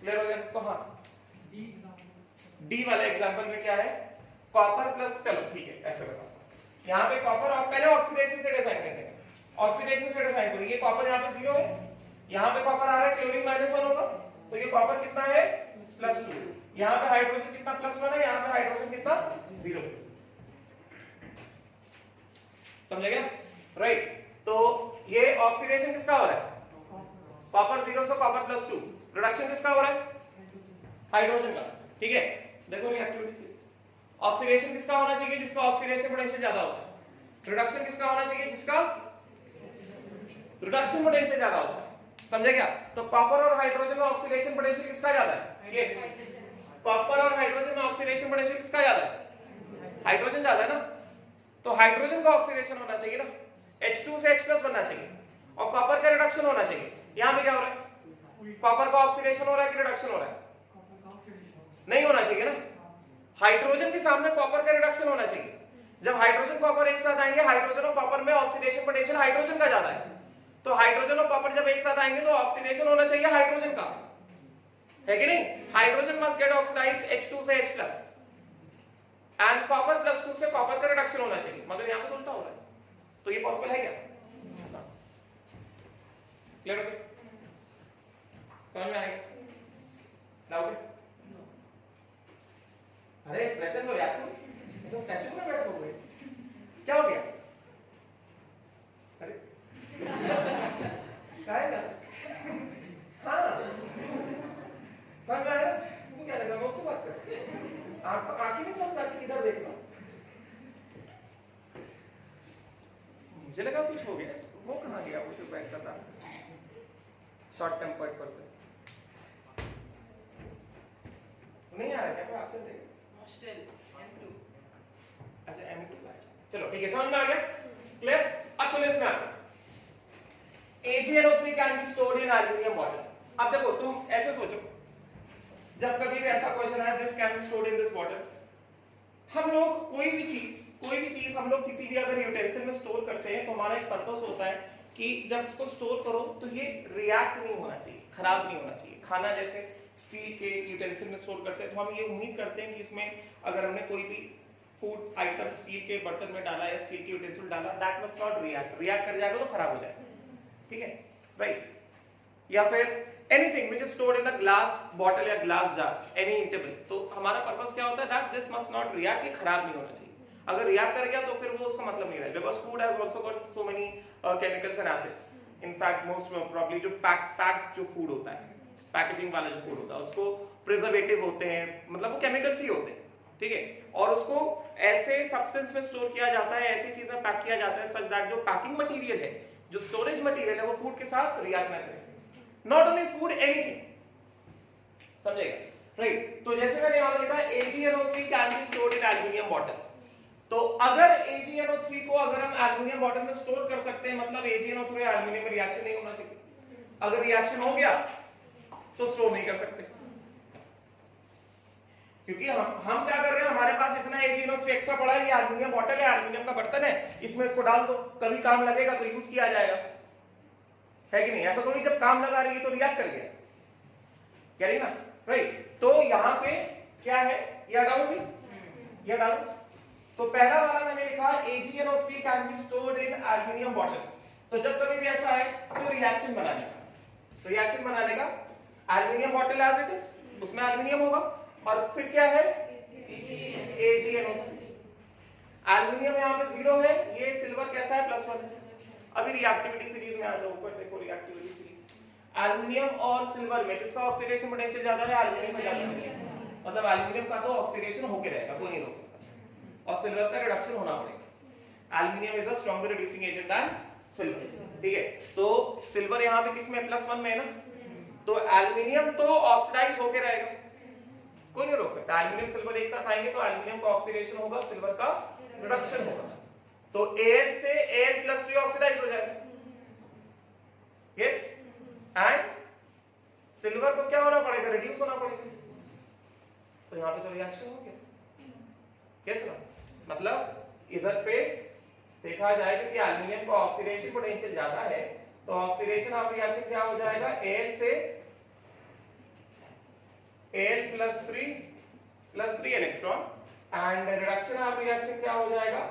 क्लियर हो गया सबको? हाँ, डी वाला एग्जांपल में क्या है? कॉपर प्लस, चलो ठीक है ऐसे बताओ, यहाँ पे कॉपर आप पहले ऑक्सीडेशन से डिजाइन करेंगे, ऑक्सीडेशन से डिजाइन करेंगे, कॉपर यहाँ पे 0 है, यहाँ पे कॉपर आ रहा है, क्लोरीन -1 होगा, तो ये कॉपर कितना है? +2, यहाँ पे हाइड्रोजन कितना +1 है, यहाँ पे हाइड्रोजन कितना 0, समझ गया? राइट, तो ये ऑक्सीडेशन किसका हो रहा है? कॉपर 0 से कॉपर +2, रिडक्शन किसका हो रहा है? हाइड्रोजन का, ठीक है? देखो रिएक्टिविटी सीरीज, ऑक्सीडेशन किसका होना चाहिए जिसका ऑक्सीडेशन पोटेंशियल ज्यादा होता है, रिडक्शन किसका होना चाहिए जिसका रिडक्शन पोटेंशियल ज्यादा होता है, समझे क्या? तो कॉपर और हाइड्रोजन में ऑक्सीडेशन पोटेंशियल किसका ज्यादा है? ये कॉपर और हाइड्रोजन में ऑक्सीडेशन पोटेंशियल किसका ज्यादा है? हाइड्रोजन ज्यादा है ना, तो हाइड्रोजन का ऑक्सीडेशन होना चाहिए ना, H2 से H+ बनना चाहिए, और कॉपर का रिडक्शन होना चाहिए। यहाँ पे क्या हो रहा है? कॉपर का ऑक्सीडेशन हो रहा है कि रिडक्शन हो रहा है? नहीं होना चाहिए ना, हाइड्रोजन के सामने कॉपर का रिडक्शन होना चाहिए। जब हाइड्रोजन कॉपर एक साथ आएंगे, हाइड्रोजन और कॉपर में ऑक्सीडेशन पोटेंशियल हाइड्रोजन का ज्यादा है, तो हाइड्रोजन और कॉपर जब एक साथ आएंगे तो ऑक्सीडेशन होना चाहिए हाइड्रोजन का, है कि नहीं? Hydrogen must get oxidised H2 से H+ एंड कॉपर +2 से कॉपर का रिडक्शन होना चाहिए, मगर यहाँ पे तो उल्टा हो रहा है, तो ये पॉसिबल है क्या? क्लियर हो गया? समझ में आएगा? डाउट? अरे एक्सप्रेशन तो याद करो, ऐसा स्टैचू में बैठो हुए, क्या हो गया? अरे क्या है? हाँ समझ में आया? तुमको क्या लगा? मुझसे बात कर, आंखें नहीं समझ आती, किधर देख रहा? मुझे लगा कुछ हो गया, वो कहाँ गया? वो सिर्फ बैठता था, शॉर्ट टेम्पर्ड पर्सन। नहीं आ रहा क्या? कोई ऑप्शन देगा? हॉस्टल M2, अच्छा M2, चलो ठीक है, समझ में आ गया? क्लियर? अब चलो इसमें आते हैं। AgNO3 can be stored in aluminium bottle. अब देखो तुम ऐसे सोचो, जब कभी भी ऐसा क्वेश्चन है this can be stored in this bottle, हम लोग कोई भी चीज हम लोग किसी भी अगर यूटेंसिल में स्टोर करते हैं तो हमारा एक पर्पस होता है कि जब इसको स्टोर करो तो ये रिएक्ट नहीं होना चाहिए, खराब नहीं होना चाहिए। खाना जैसे स्टील के यूटेंसिल में स्टोर करते हैं तो हम ये उम्मीद करते हैं कि इसमें अगर हमने कोई भी फूड आइटम स्टील के बर्तन में डाला या स्टील के यूटेंसिल डाला, that must not react, react कर जाएगा तो खराब हो जाएगा, ठीक है, राइट। या फिर anything which is stored in the glass bottle या ग्लास जार, एनी ईटेबल, तो हमारा पर्पस क्या होता है that this must not react, ये खराब नहीं होना चाहिए। अगर रिएक्ट कर गया तो फिर वो उसका मतलब नहीं रहा, because food has also got so many chemicals and acids. In fact most probably जो पैक्ड जो फूड होता है, पैकेजिंग वाला जो फूड होता है, उसको प्रिजर्वेटिव होते हैं, मतलब वो केमिकल्स ही होते हैं, ठीक है, और उसको ऐसे सब्सटेंस में स्टोर किया जाता है, ऐसी चीज में पैक किया जाता है सच दैट जो पैकिंग मटेरियल है, जो स्टोरेज मटेरियल है, वो फूड के साथ रिएक्ट ना करे। नॉट ओनली फूड, एनीथिंग, समझेगा, राइट। तो जैसे मैंने यहां लिखा AgNO3 can be stored in aluminium bottle, तो अगर AgNO3 को अगर हम एल्युमिनियम बॉटल में स्टोर कर सकते हैं, मतलब AgNO3 एल्युमिनियम में रिएक्शन नहीं होना चाहिए। अगर रिएक्शन हो गया तो स्टोर नहीं कर सकते, क्योंकि हम क्या कर रहे हैं, हमारे पास इतना AgNO3 एक्स्ट्रा पड़ा है, ये एल्युमिनियम बॉटल है, एल्युमिनियम का बर्तन है, इसमें इसको डाल दो, कभी काम लगेगा तो यूज किया जाएगा, है कि नहीं? ऐसा थोड़ी जब काम लगा रही है तो रिएक्ट कर गया, कह रही ना, राइट। तो यहां पे क्या है, ये हटाऊंगी, ये हटा दो। तो पहला वाला मैंने लिखा AgNO3 can be stored in aluminium bottle, तो जब कभी भी ऐसा है तो रिएक्शन बनाने का, तो रिएक्शन बनाने का aluminium bottle as it is, उसमें एल्युमिनियम होगा, और फिर क्या है AgNO3, एल्युमिनियम यहाँ पे 0 है, ये सिल्वर कैसा है +1 है। अभी रिएक्टिविटी सीरीज में आ जाओ, ऊपर देखो रिएक्टिविटी सीरीज, एल्युमिनियम और सिल्वर में किसका ऑक्सीडेशन पोटेंशियल ज्यादा है, एल्युमिनियम का ज्यादा है, मतलब एल्युमिनियम का तो ऑक्सीडेशन होके रहेगा, कोई नहीं रोक सकता, और सिल्वर का रिडक्शन होना पड़ेगा। Aluminium is a stronger reducing agent than silver, ठीक है। तो सिल्वर यहाँ पे किसमें +1 में है ना, तो एल्युमिनियम तो ऑक्सीडाइज होके रहेगा, कोई नहीं रोक सकता। एल्युमिनियम सिल्वर एक साथ आएंगे तो एल्युमिनियम का ऑक्सीडेशन होगा, सिल्वर का रिडक्शन होगा, तो Al से Al+3 ऑक्सीडाइज हो जाएगा, यस, एंड सिल्वर को क्या होना पड़ेगा, रिड्यूस होना पड़ेगा, तो यहां पे तो रिएक्शन हो गया, यस ना, मतलब इधर पे देखा जाएगा कि एल्युमिनियम का ऑक्सीडेशन पोटेंशियल ज्यादा है, तो ऑक्सीडेशन ऑफ रिएक्शन क्या हो जाएगा, Al से Al+3 electron, and reduction of reaction क्या हो जाएगा,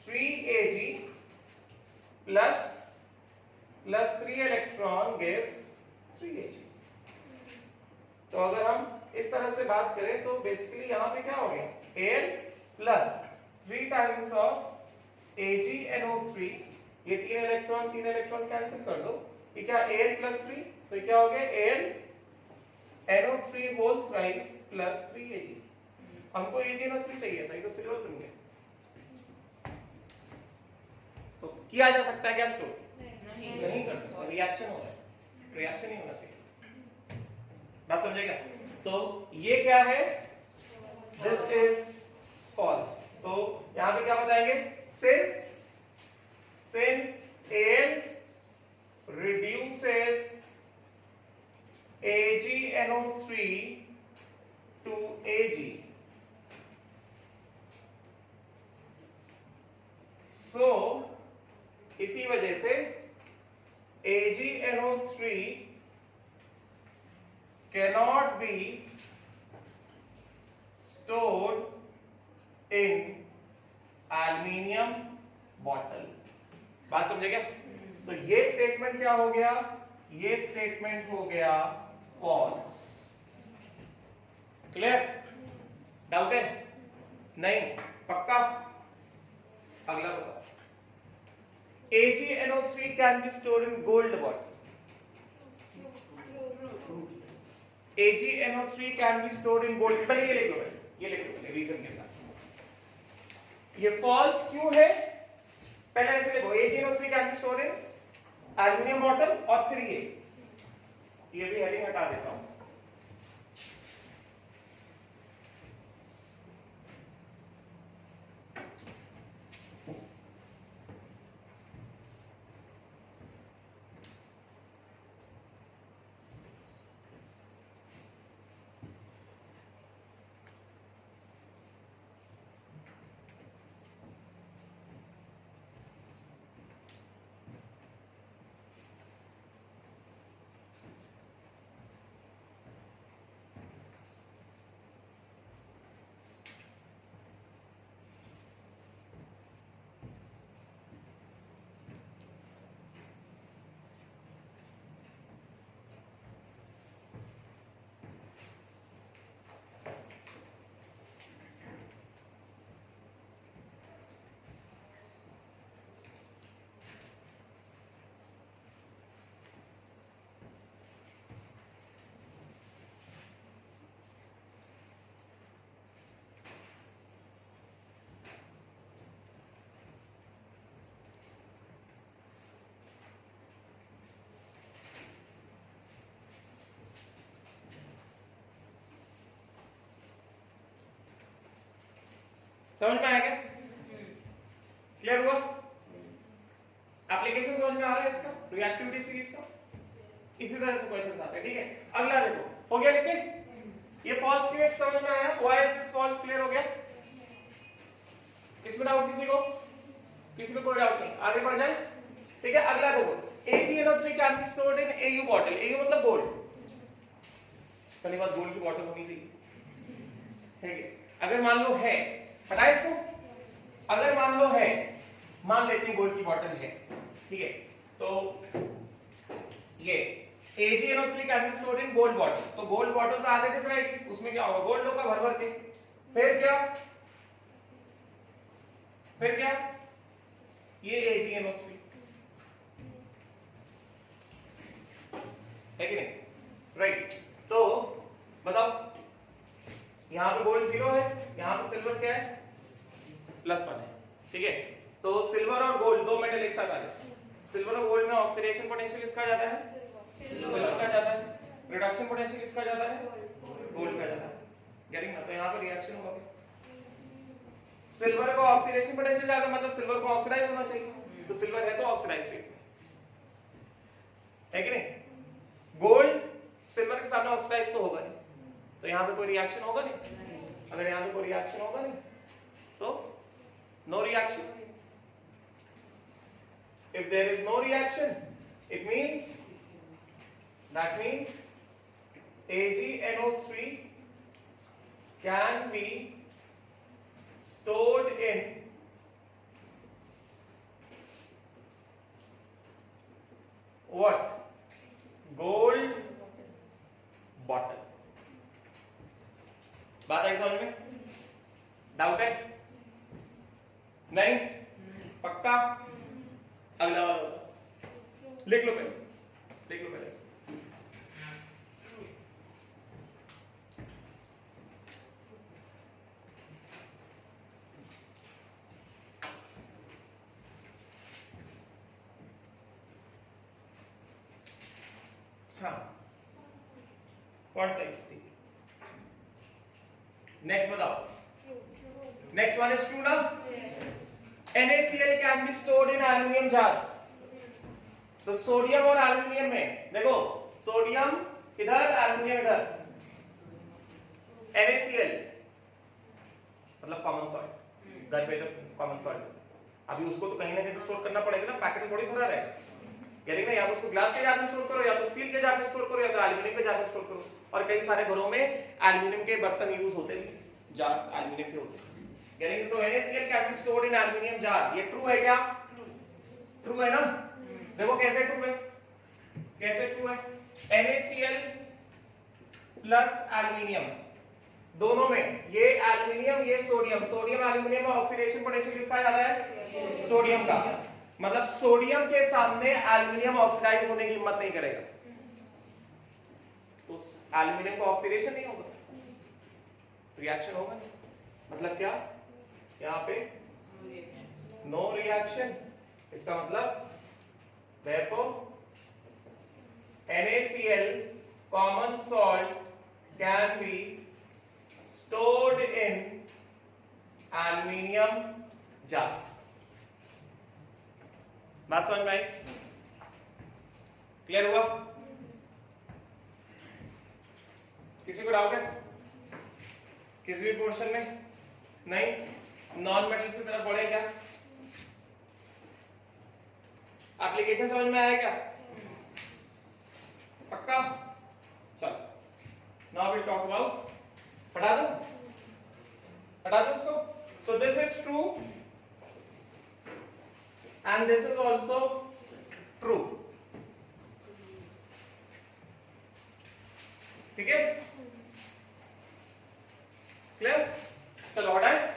3Ag plus 3 electron gives 3Ag। तो अगर हम इस तरह से बात करें तो बेसिकली यहां पे क्या हो गया, Al plus 3 times of AgNO3, ये 3 इलेक्ट्रॉन कैंसिल कर दो, ये क्या Al+3, तो ये क्या हो गया AlNO3 whole thrice plus 3Ag। हमको AgNO3 चाहिए था, ये तो सिल्वर बन गया, तो किया जा सकता है क्या स्टोर, नहीं कर सकता, रिएक्शन हो रहा है, रिएक्शन नहीं होना चाहिए, बात समझेगा। तो ये क्या है, दिस इज फॉल्स, तो यहां पे क्या बताएंगे, since Al reduces AgNO3 to Ag, so इसी वजह से AgNO3 cannot be stored in aluminium bottle, बात समझे क्या? तो ये स्टेटमेंट क्या हो गया, ये स्टेटमेंट हो गया फॉल्स, क्लियर, डाउट है नहीं, पक्का, अगला बताओ, AgNO3 can be stored in gold bottle, AgNO3 can be stored in gold, पहले ये लिख लो, ये लिख लो रीजन के साथ, ये फॉल्स क्यों है, पहले ऐसे लिखो, AgNO3 can be stored in aluminium bottle, और फिर ये भी हेडिंग हटा देता हूं, समझ में आया क्या? क्लियर हुआ? एप्लीकेशन समझ में आ रहा है इसका, रिएक्टिविटी सीरीज का? इसी तरह से क्वेश्चन आते हैं, ठीक है? अगला देखो, हो गया लिख के? ये फॉल्स क्लियर समझ में आया? Why is this false clear हो गया? इसमें डाउट किसी को? किसी को कोई डाउट नहीं, आगे बढ़ जाए, ठीक है? अगला देखो, AgNO3 can be stored in AU bottle. AU मतलब गोल्ड, पहली बात गोल्ड की बॉटल होनी चाहिए, ठीक है? अगर मान लो है, हटाए इसको, अगर मान लो है, मान लेते हैं गोल्ड की बॉटल है, ठीक है? तो ये AgNO3 can be stored in gold bottle, तो गोल्ड बॉटल तो आगे किस रहेगी, उसमें क्या होगा, गोल्ड होगा भर भर के, फिर क्या, फिर क्या, ये AgNO3 है कि नहीं, राइट? तो बताओ, यहां पे गोल्ड 0 है, यहां पे सिल्वर क्या है, +1 है, ठीक है? तो सिल्वर और गोल्ड दो मेटल एक साथ आ गए, सिल्वर और गोल्ड में ऑक्सीडेशन पोटेंशियल किसका ज्यादा है, सिल्वर का ज्यादा है, रिडक्शन पोटेंशियल किसका ज्यादा है, गोल्ड का ज्यादा है, गेटिंग ना? तो यहां पर रिएक्शन होगा, सिल्वर को ऑक्सीडेशन पोटेंशियल ज्यादा, मतलब सिल्वर को ऑक्सीडाइज होना चाहिए, तो सिल्वर है तो ऑक्सीडाइज स्टेट में है कि नहीं? गोल्ड सिल्वर के सामने ऑक्सीडाइज तो होगा नहीं, तो यहां पे कोई रिएक्शन होगा नहीं, अगर यहां पे कोई रिएक्शन होगा नहीं तो no reaction. If there is no reaction, it means, that means AgNO3 can be stored in what? Gold bottle. बात आई समझ में? डाउट है? नहीं? पक्का? अगला वाला लिख लो पहले, लिख लो पहले इसको। हाँ, फॉन्ट साइज ठीक है। नेक्स्ट बताओ, नेक्स्ट वन इज ट्रू ना? NaCl can be stored in aluminium jar। तो सोडियम और एल्यूमिनियम में देखो, सोडियम इधर, एल्यूमिनियम इधर, NaCl मतलब कॉमन सॉल्ट, घर पे जो कॉमन सॉल्ट, अभी उसको तो कहीं ना कहीं तो स्टोर करना पड़ेगा ना, पैकेट में थोड़ी भरा रहेगा, यानी ना, या तो उसको ग्लास के जार में स्टोर करो, या तो स्टील के जार में स्टोर करो, या तो एल्यूमिनियम के जार में स्टोर करो, और कई सारे घरों में एल्यूमिनियम के बर्तन यूज होते हैं, जार्स एल्यूमिनियम के होते हैं, यानी तो NaCl can be stored in aluminium jar। ये ट्रू है क्या? ट्रू है ना? देखो कैसे ट्रू है, कैसे ट्रू है? NaCl प्लस एल्यूमिनियम दोनों में, ये एल्यूमिनियम ये सोडियम, सोडियम एल्यूमिनियम में ऑक्सीडेशन पोटेंशियल किसका ज्यादा है, सोडियम का, मतलब सोडियम के सामने एल्यूमिनियम ऑक्सीडाइज होने की हिम्मत नहीं करेगा, तो एल्यूमिनियम को ऑक्सीडेशन नहीं होगा, रिएक्शन होगा नहीं, मतलब क्या, यहां पे नो रिएक्शन, इसका मतलब therefore NaCl common salt can be stored in aluminium jar। बात समझ में आई? क्लियर हुआ? किसी को डाउट है किसी भी पोर्शन में? नहीं? नॉन मेटल्स की तरफ बढ़े क्या? एप्लीकेशन समझ में आया क्या? पक्का? चलो, नाउ विल टॉक अबाउट, पढ़ा दो, हटा दो उसको। So this is true and this is also true, ठीक है? क्लियर? चलो हटाए।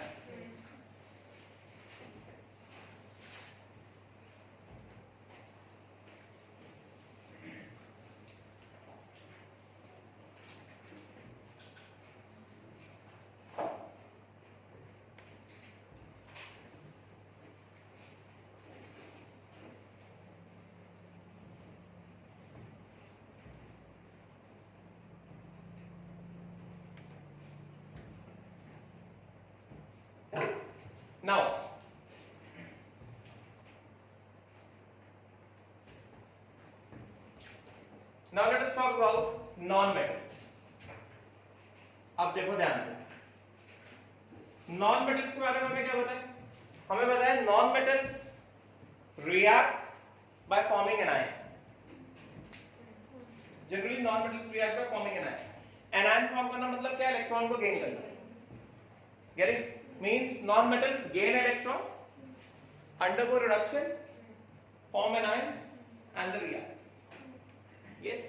Now let us talk about non metals. अब देखो ध्यान से, नॉन मेटल्स के बारे में हमें क्या बताया? हमें बताया non metals react by forming an ion. Generally non metals react by forming an ion. Anion form करना मतलब क्या? इलेक्ट्रॉन को गेन करना। Getting means non metals gain electron, undergo reduction, form an ion and the react. Yes,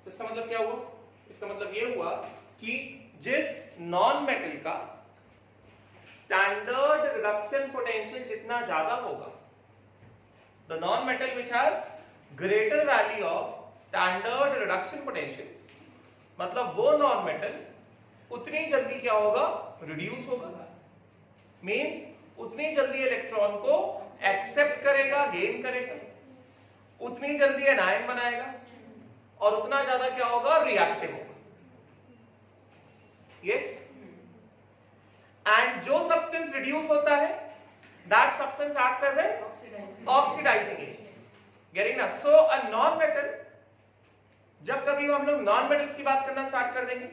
तो इसका मतलब क्या हुआ? इसका मतलब ये हुआ कि जिस नॉन मेटल का स्टैंडर्ड रिडक्शन पोटेंशियल जितना ज्यादा होगा, the non metal which has greater value of standard reduction potential, मतलब वो नॉन मेटल उतनी जल्दी क्या होगा? रिड्यूस होगा। मींस उतनी जल्दी इलेक्ट्रॉन को एक्सेप्ट करेगा, गेन करेगा, उतनी जल्दी एनायन बनाएगा और उतना ज्यादा क्या होगा? रिएक्टिव होगा। यस, एंड जो सब्सटेंस रिड्यूस होता है that substance acts as an oxidising agent. Getting ना? सो अ नॉन मेटल, जब कभी हम लोग नॉन मेटल्स की बात करना स्टार्ट कर देंगे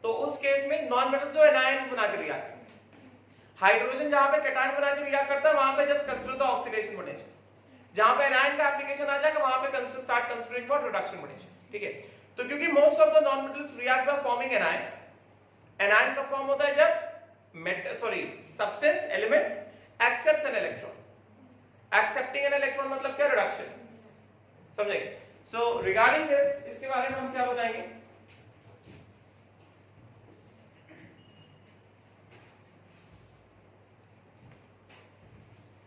तो उस केस में नॉन मेटल्स जो एनायंस बना के रिएक्ट करते हैं, हाइड्रोजन जहां पे कैटायन बना के रिएक्ट करता है वहां पे just consider the oxidation potential. जहां पे एनायन का एप्लीकेशन आ जाएगा वहां पे start considering for reduction potential. ठीक है, तो क्योंकि most of the non metals react by forming anion, anion का फॉर्म होता है जब substance element accepts an electron. Accepting an electron मतलब क्या? रिडक्शन। समझेंगे? सो रिगार्डिंग दिस, इसके बारे में हम क्या बताएंगे?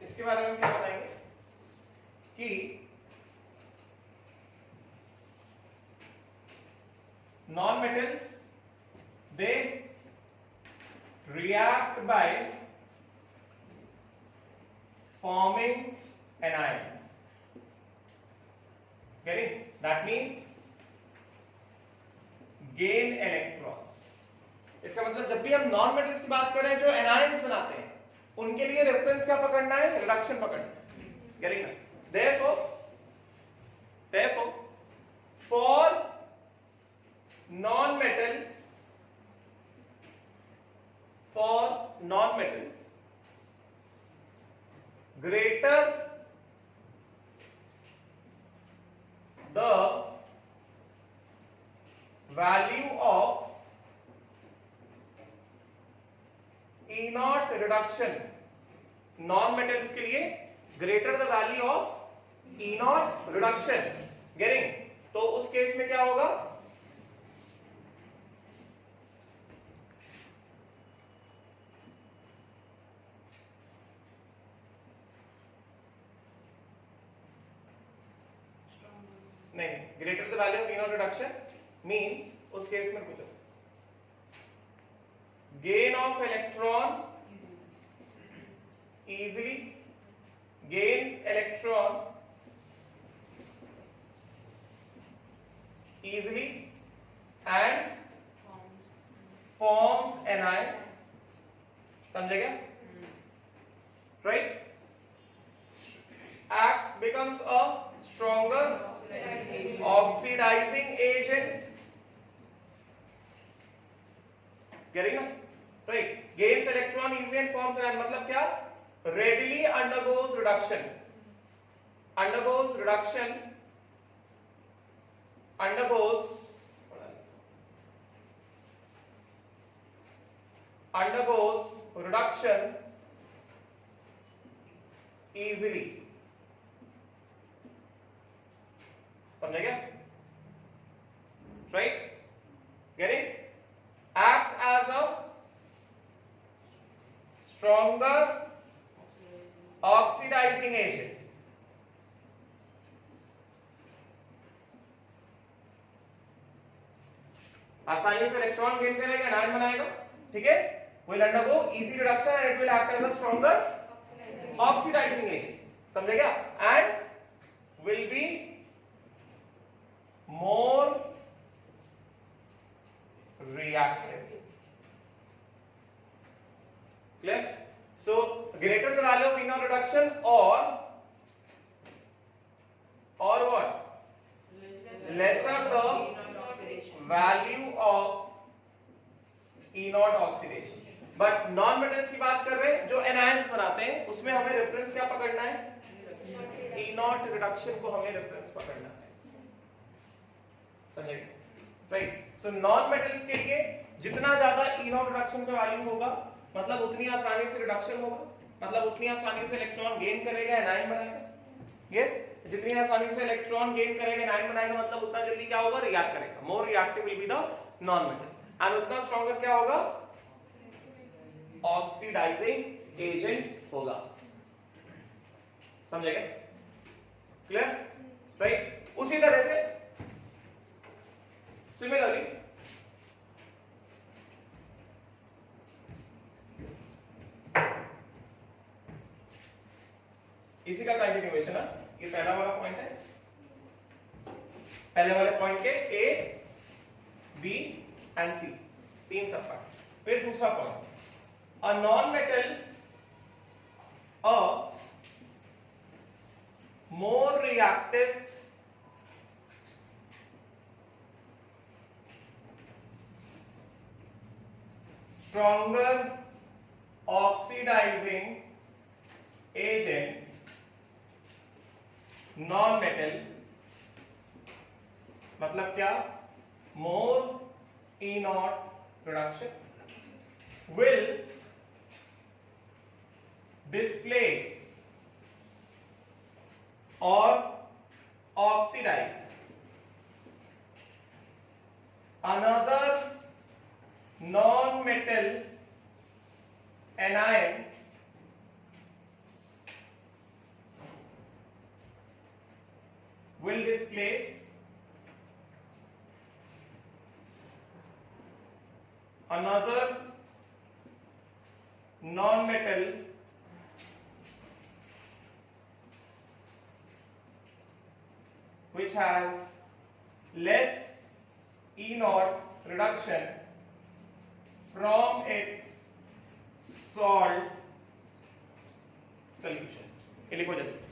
इसके बारे में हम क्या बताएंगे कि non metals they react by forming anions. Getting? That means gain electrons. इसका मतलब जब भी हम नॉन मेटल्स की बात कर रहे हैं जो एनायंस बनाते हैं, उनके लिए रेफरेंस क्या पकड़ना है? रिडक्शन पकड़ना है। Getting? Therefore, for non-metals, greater the value of E naught reduction, non metals के लिए greater the value of E naught reduction, getting? तो उस केस में क्या होगा? नहीं, greater the value of E naught reduction means उस केस में कुछ gain of electron easily gains electron easily and forms anion. समझेगा? Right? Acts becomes a stronger oxidizing agent. Getting ना? Right? Gains electron easily and forms anion. मतलब क्या? Readily undergoes reduction. Undergoes reduction. Undergoes reduction easily. समझे क्या? Right? Getting? Acts as a stronger oxidizing agent. आसानी से electron gain करेगा, anion बनाएगा, ठीक है? will undergo easy reduction and it will act as a stronger oxidizing agent. समझे क्या? And will be more reactive. Clear? So greater the value of phenol reduction or what lesser the value of E not oxidation. But non metals की बात कर रहे हैं जो anions बनाते हैं, उसमें हमें रेफरेंस क्या पकड़ना है? E नॉट रिडक्शन को हमें रेफरेंस पकड़ना है. समझे? राइट. सो नॉन मेटल्स के लिए जितना ज्यादा E नॉट रिडक्शन का वैल्यू होगा, मतलब उतनी आसानी से रिडक्शन होगा, मतलब उतनी आसानी से इलेक्ट्रॉन गेन करेगा, एनायन बनाएगा. यस, जितनी आसानी से इलेक्ट्रॉन गेन करेगा, एनायन बनाएगा, मतलब उतना जल्दी क्या होगा? रिएक्ट करेगा. More reactive will be the non metal and उतना स्ट्रॉन्गर क्या होगा? ऑक्सीडाइजिंग एजेंट होगा. समझेगा? क्लियर? राइट. उसी तरह से सिमिलरली इसी का कंटिन्यूएशन है. ये पहला वाला पॉइंट है. पहले वाले पॉइंट के ए, बी एंड सी तीन सब पार्ट. फिर दूसरा point, a non metal a more reactive stronger oxidizing agent non metal, मतलब क्या? more E naught reduction will displace or oxidize another non-metal anion will displace another non-metal which has less E naught reduction from its salt solution. ये लिखो जल्दी से.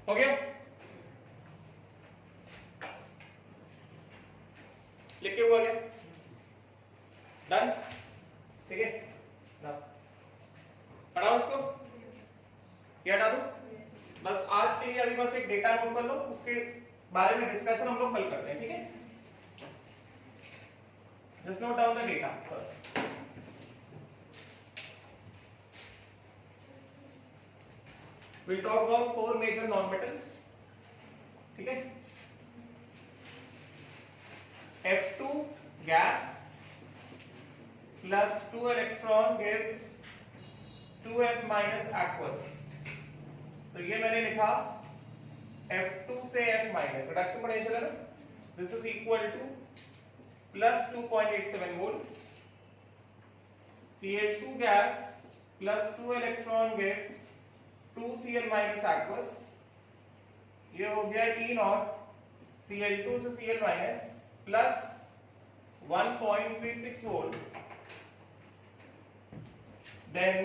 हो गया? लिख के हुआ गया? डन? ठीक है ना, पढ़ाओ उसको या हटा दो? बस आज के लिए अभी बस एक डेटा नोट कर लो, उसके बारे में डिस्कशन हम लोग कल करते हैं, ठीक है? Just note down the data first. We'll talk about 4 major nonmetals, ठीक है? F2 gas plus 2 electron gives 2F minus aqueous। तो ये मैंने लिखा F2 से F minus, रिडक्शन पोटेंशियल है ना, this is equal to plus 2.87 volt, Cl2 gas plus 2 electron gives 2Cl minus aqueous, ये हो गया E नॉट Cl2 से Cl minus plus 1.36 volt. Then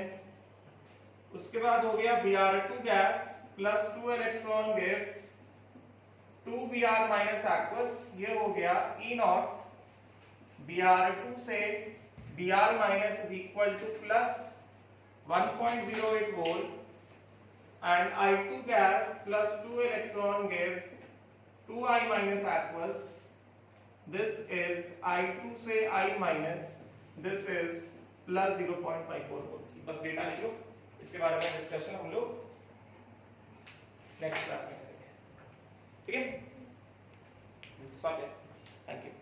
उसके बाद हो गया Br2 gas plus 2 electron gives 2 Br minus aqueous, ये हो गया E नॉट Br2 से Br minus is equal to plus 1.08 volt, and I2 gas plus 2 electron gives 2I minus aqueous, this is I2 से I minus, this is plus 0.54 volt. बस data लिखो, इसके बारे में डिस्कशन हम लोग नेक्स्ट क्लास में करेंगे, ठीक है? Thank you.